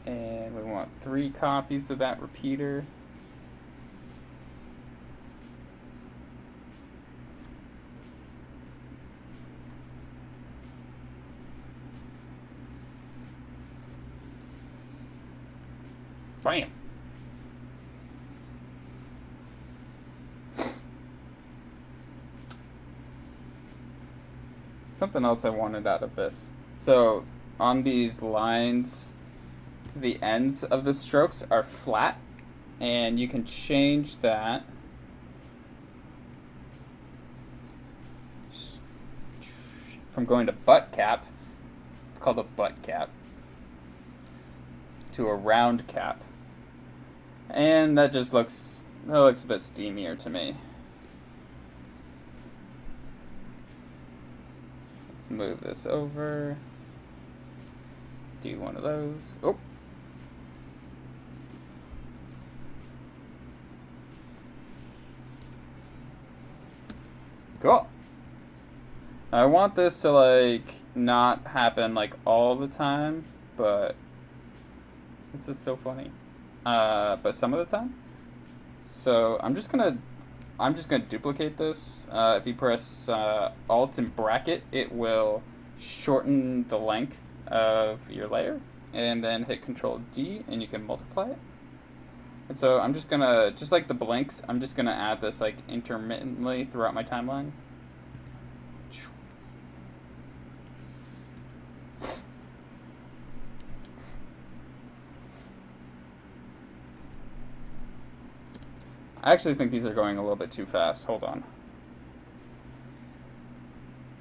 And we want 3 copies of that repeater. Bam! Something else I wanted out of this. So on these lines, the ends of the strokes are flat, and you can change that from going to butt cap. It's called a butt cap, to a round cap. And that just looks a bit steamier to me. Let's move this over. Do one of those. Oh. Cool. I want this to like not happen like all the time, but this is so funny. But some of the time. So I'm just gonna duplicate this. If you press Alt and bracket, it will shorten the length of your layer, and then hit Control D, and you can multiply it. And so I'm just gonna, just like the blinks, I'm just gonna add this like intermittently throughout my timeline. I actually think these are going a little bit too fast. Hold on.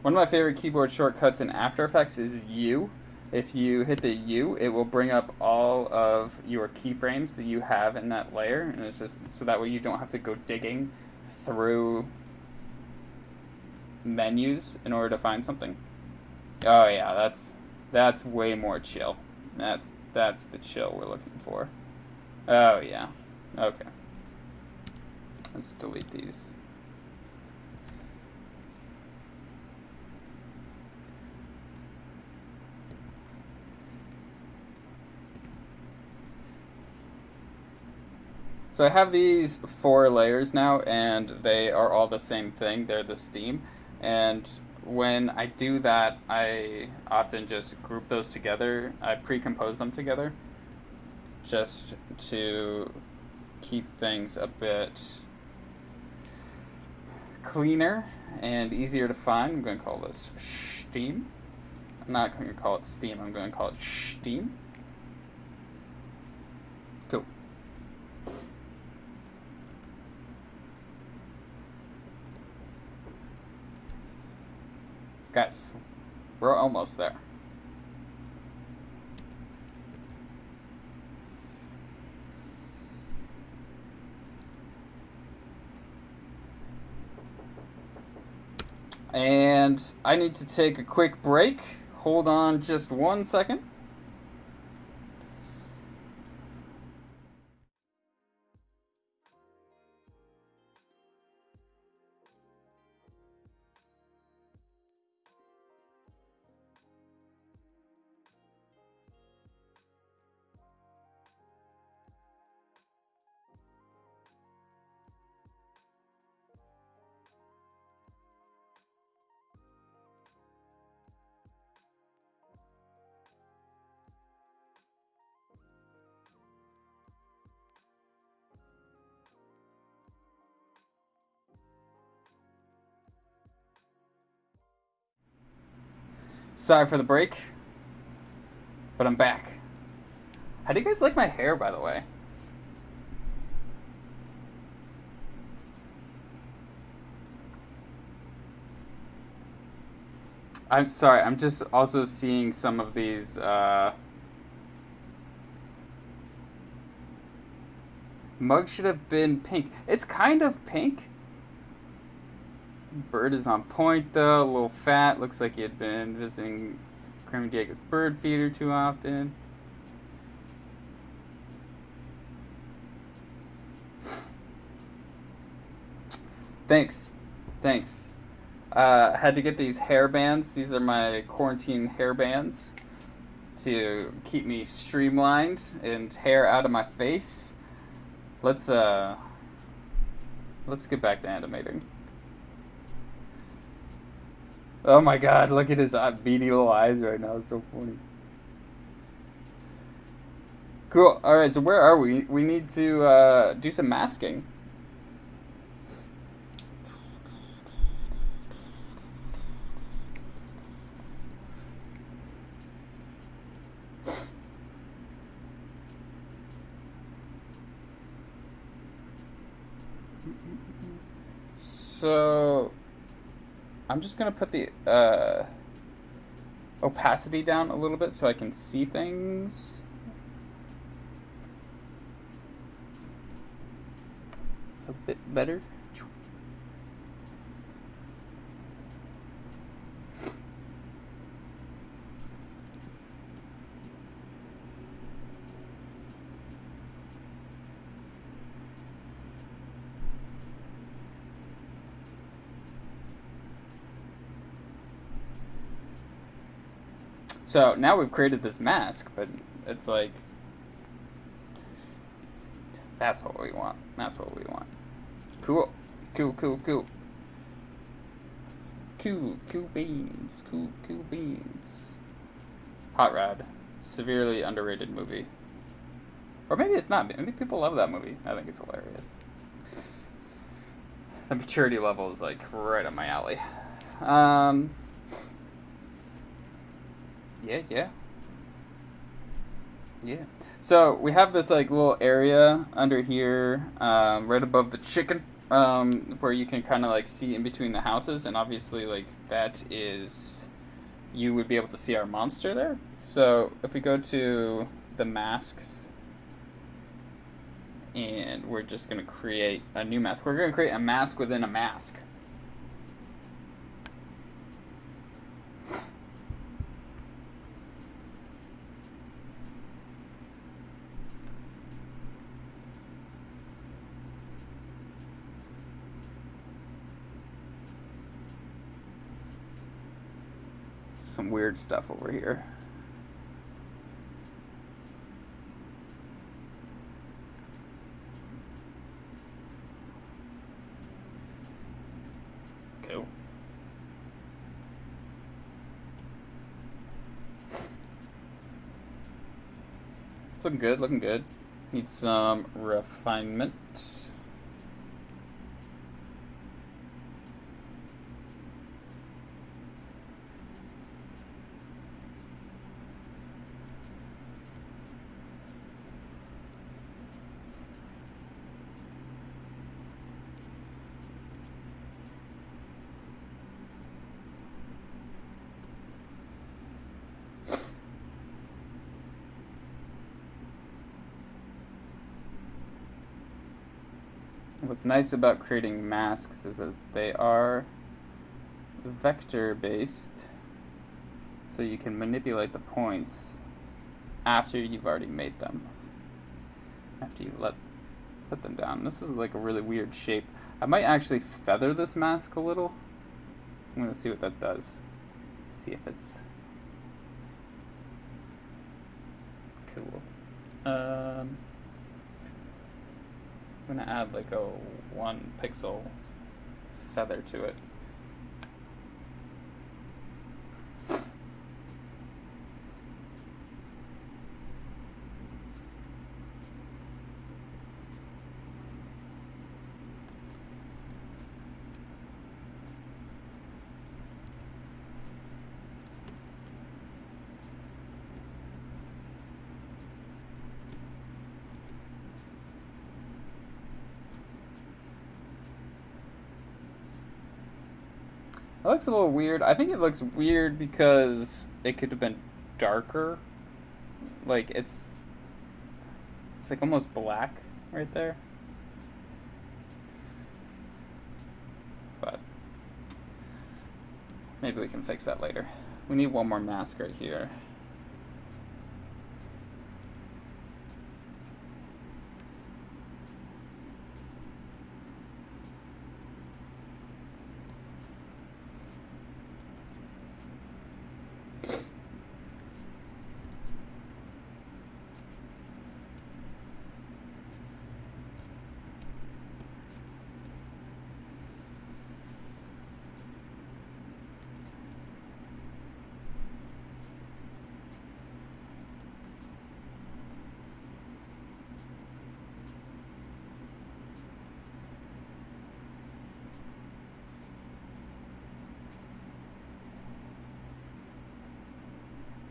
One of my favorite keyboard shortcuts in After Effects is U. If you hit the U, it will bring up all of your keyframes that you have in that layer, and it's just so that way you don't have to go digging through menus in order to find something. Oh yeah, that's way more chill. That's the chill we're looking for. Oh yeah. Okay. Let's delete these. So I have these 4 layers now, and they are all the same thing. They're the steam. And when I do that, I often just group those together. I pre-compose them together just to keep things a bit cleaner and easier to find. I'm going to call this steam. I'm not going to call it steam. I'm going to call it steam. Cool. Guys, we're almost there. And I need to take a quick break. Hold on just 1 second. Sorry for the break. But I'm back. How do you guys like my hair, by the way? I'm sorry, I'm just also seeing some of these. Mug should have been pink. It's kind of pink. Bird is on point, though. A little fat. Looks like he had been visiting Kramer Diego's bird feeder too often. Thanks. Thanks. Had to get these hair bands. These are my quarantine hair bands to keep me streamlined and hair out of my face. Let's get back to animating. Oh my god, look at his beady little eyes right now. It's so funny. Cool. Alright, so where are we? We need to do some masking. So I'm just gonna put the opacity down a little bit so I can see things a bit better. So now we've created this mask, but it's like, that's what we want. That's what we want. Cool. Cool, cool, cool. Cool, cool beans. Cool, cool beans. Hot Rod. Severely underrated movie. Or maybe it's not. Maybe people love that movie. I think it's hilarious. The maturity level is like right up my alley. Yeah. So we have this like little area under here, right above the chicken, where you can kind of like see in between the houses, and obviously like that is, you would be able to see our monster there. So if we go to the masks, and we're just gonna create a new mask. We're gonna create a mask within a mask. Some weird stuff over here. Cool. It's looking good, looking good. Need some refinement. What's nice about creating masks is that they are vector based, so you can manipulate the points after you've already made them. After you put them down. This is like a really weird shape. I might actually feather this mask a little. I'm gonna see what that does. See if it's cool. I'm gonna add like a 1 pixel feather to it. It looks a little weird. I think it looks weird because it could have been darker. Like it's like almost black right there. But maybe we can fix that later. We need one more mask right here.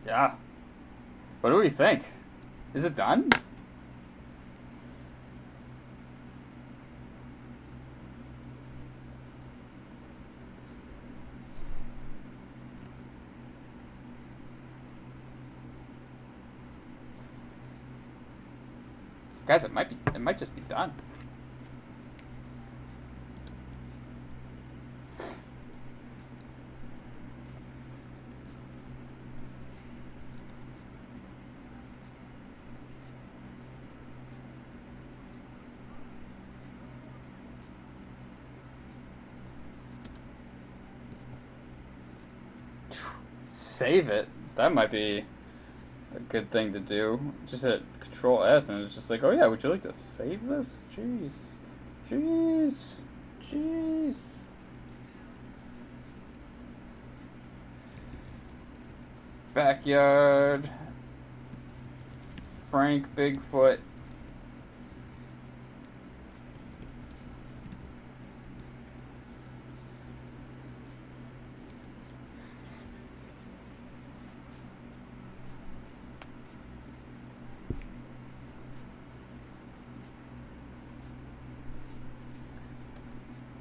Yeah. What do we think? Is it done? Guys, it might just be done. Save it. That might be a good thing to do. Just hit Control S and it's just like, oh yeah, would you like to save this? Jeez. Jeez. Jeez. Backyard. Frank Bigfoot.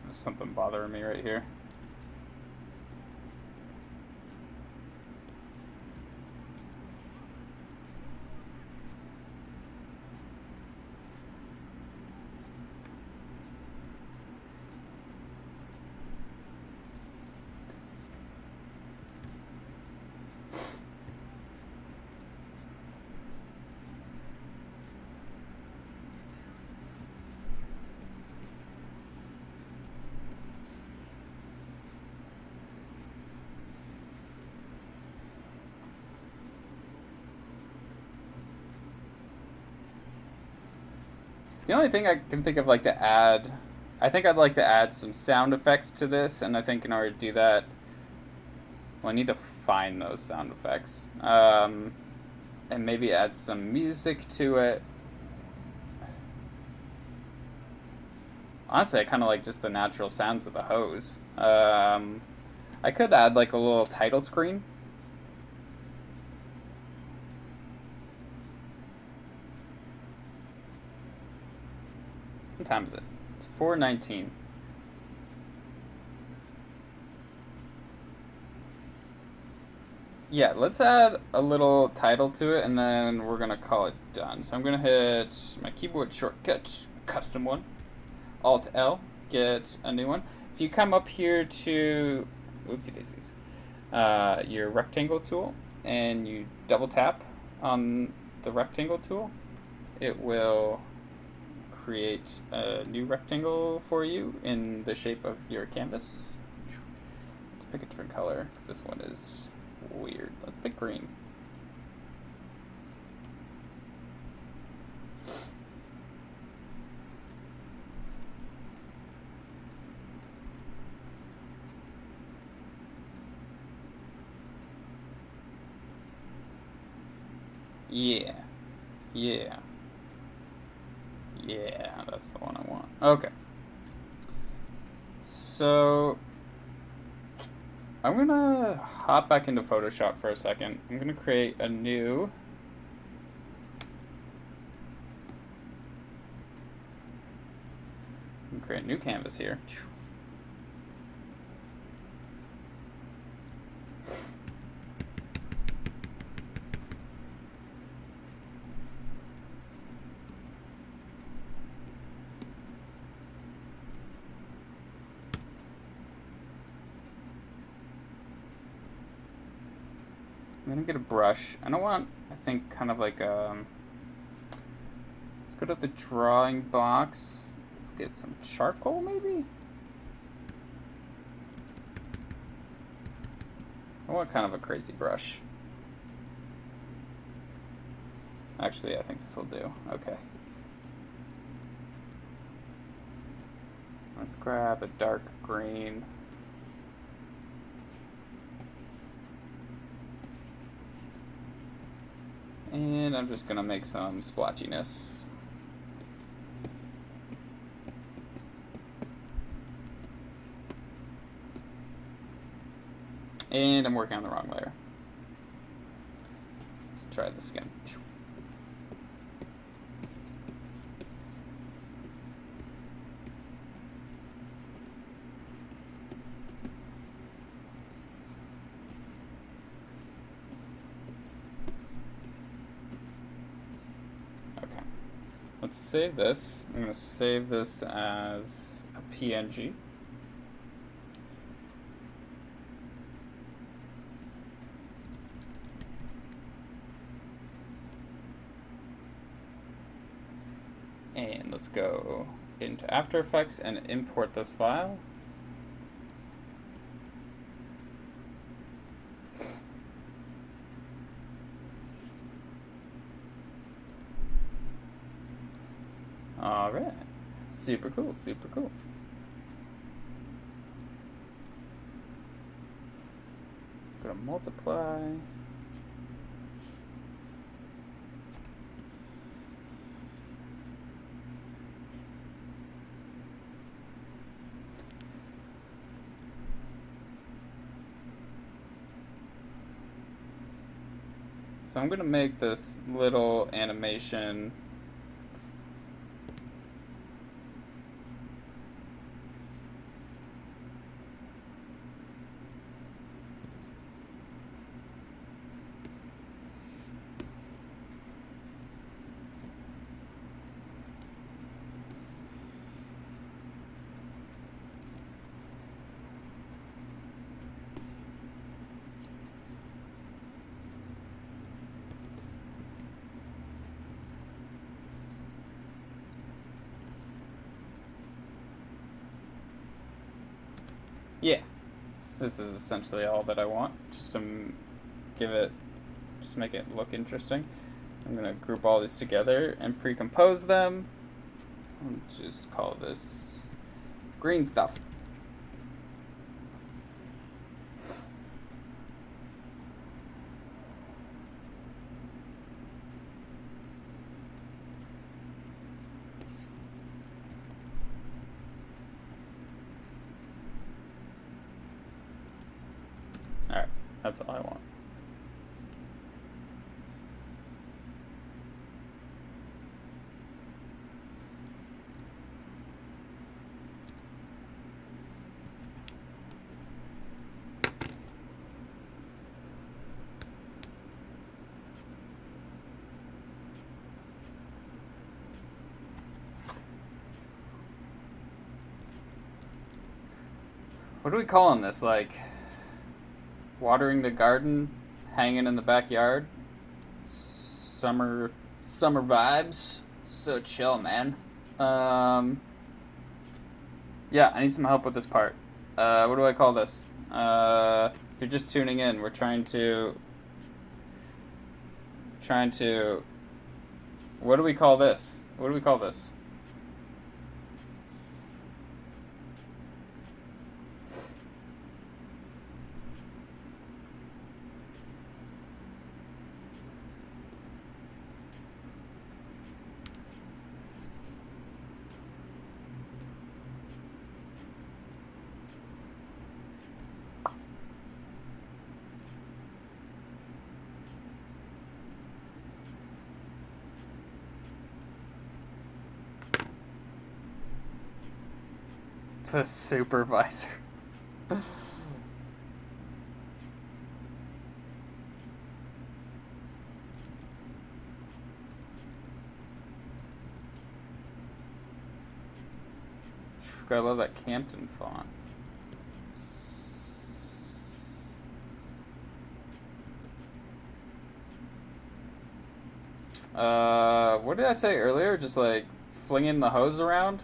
There's something bothering me right here. The only thing I can think of like to add, I think I'd like to add some sound effects to this, and I think in order to do that, well, I need to find those sound effects, and maybe add some music to it. Honestly, I kind of like just the natural sounds of the hose. I could add like a little title screen. What time is it? It's 4:19. Yeah, let's add a little title to it, and then we're gonna call it done. So I'm gonna hit my keyboard shortcut, custom one, Alt L, get a new one. If you come up here to, oopsie daisies, your rectangle tool, and you double tap on the rectangle tool, it will create a new rectangle for you in the shape of your canvas. Let's pick a different color, because this one is weird. Let's pick green. Yeah. Yeah. Yeah, that's the one I want. Okay. So I'm gonna hop back into Photoshop for a second. I'm gonna create a new canvas here. gonna get a brush. I don't want, I think, kind of like let's go to the drawing box. Let's get some charcoal, maybe? I want kind of a crazy brush. Actually, I think this will do. Okay. Let's grab a dark green. And I'm just gonna make some splotchiness. And I'm working on the wrong layer. Let's try this again. Okay. Let's save this. I'm going to save this as a PNG. And let's go into After Effects and import this file. Alright. Super cool, super cool. Go to multiply. So I'm going to make this little animation. Yeah, this is essentially all that I want. Just to just make it look interesting. I'm gonna group all these together and pre-compose them. I'll just call this green stuff. Alright, that's all I want. What are we calling this? Like, watering the garden, hanging in the backyard? Summer vibes. So chill, man. Yeah, I need some help with this part. What do I call this? If you're just tuning in, we're trying to. What do we call this? What do we call this? The supervisor. I love that Campton font. What did I say earlier? Just like flinging the hose around?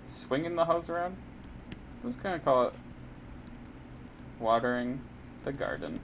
Swinging the hose around? I was gonna call it watering the garden.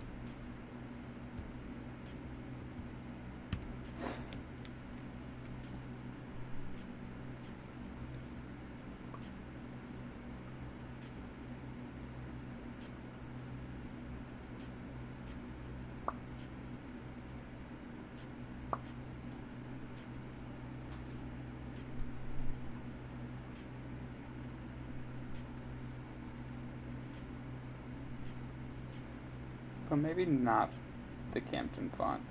But maybe not the Campton font.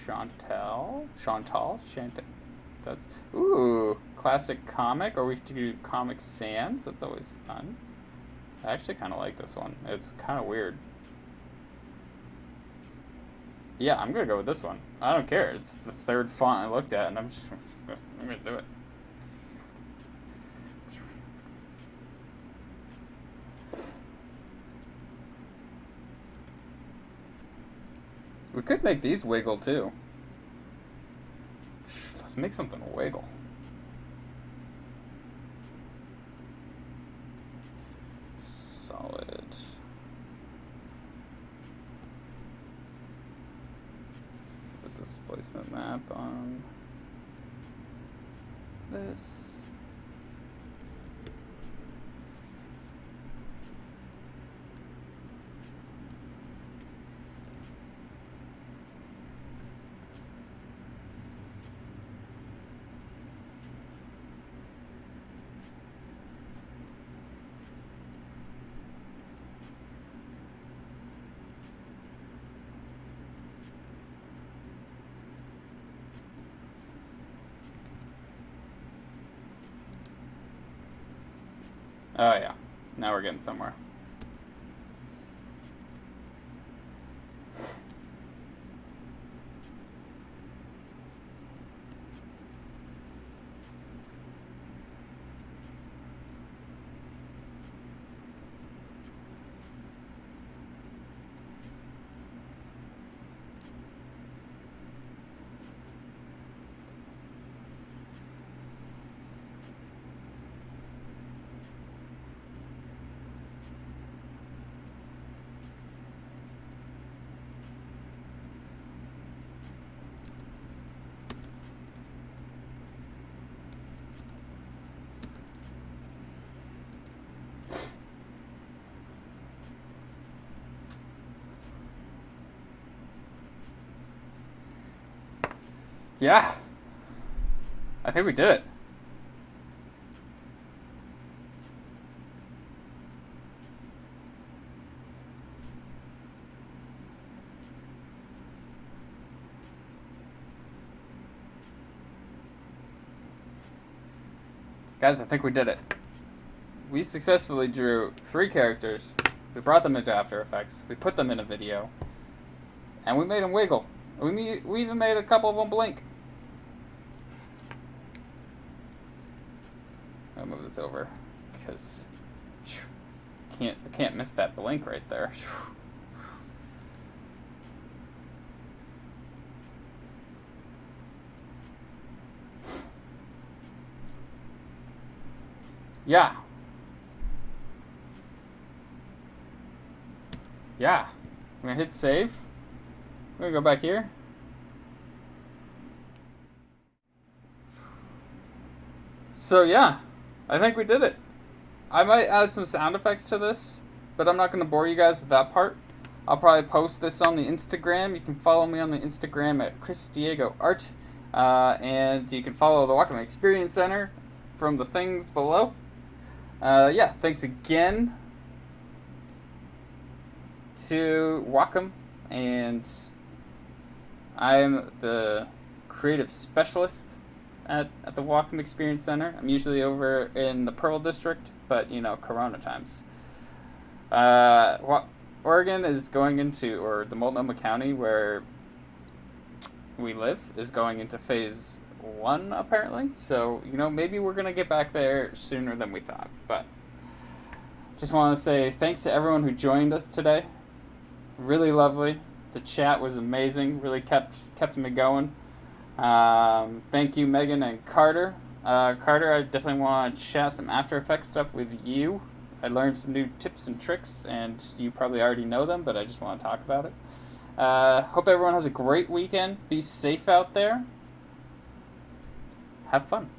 Chantal? That's, ooh, classic comic, or we could do Comic Sans. That's always fun. I actually kind of like this one. It's kind of weird. Yeah, I'm gonna go with this one. I don't care. It's the third font I looked at, and I'm gonna do it. We could make these wiggle too. Let's make something wiggle. Solid. The displacement map on this. Oh yeah, now we're getting somewhere. Yeah, I think we did it. Guys, I think we did it. We successfully drew 3 characters. We brought them into After Effects. We put them in a video. And we made them wiggle. We even made a couple of them blink. I'll move this over because I can't miss that blink right there. Yeah. Yeah. I'm gonna hit save. I'm gonna go back here. So yeah, I think we did it. I might add some sound effects to this, but I'm not gonna bore you guys with that part. I'll probably post this on the Instagram. You can follow me on the Instagram at ChrisDiegoArt. And you can follow the Wacom Experience Center from the things below. Yeah, thanks again to Wacom, and I'm the creative specialist at the Wacom Experience Center. I'm usually over in the Pearl District, but you know, Corona times. Oregon is going into, or the Multnomah County where we live, is going into phase 1 apparently. So, maybe we're going to get back there sooner than we thought. But just want to say thanks to everyone who joined us today. Really lovely. The chat was amazing. Really kept me going. Thank you, Megan and Carter. Carter, I definitely want to chat some After Effects stuff with you. I learned some new tips and tricks, and you probably already know them, but I just want to talk about it. Hope everyone has a great weekend. Be safe out there. Have fun.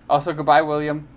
Also, goodbye, William.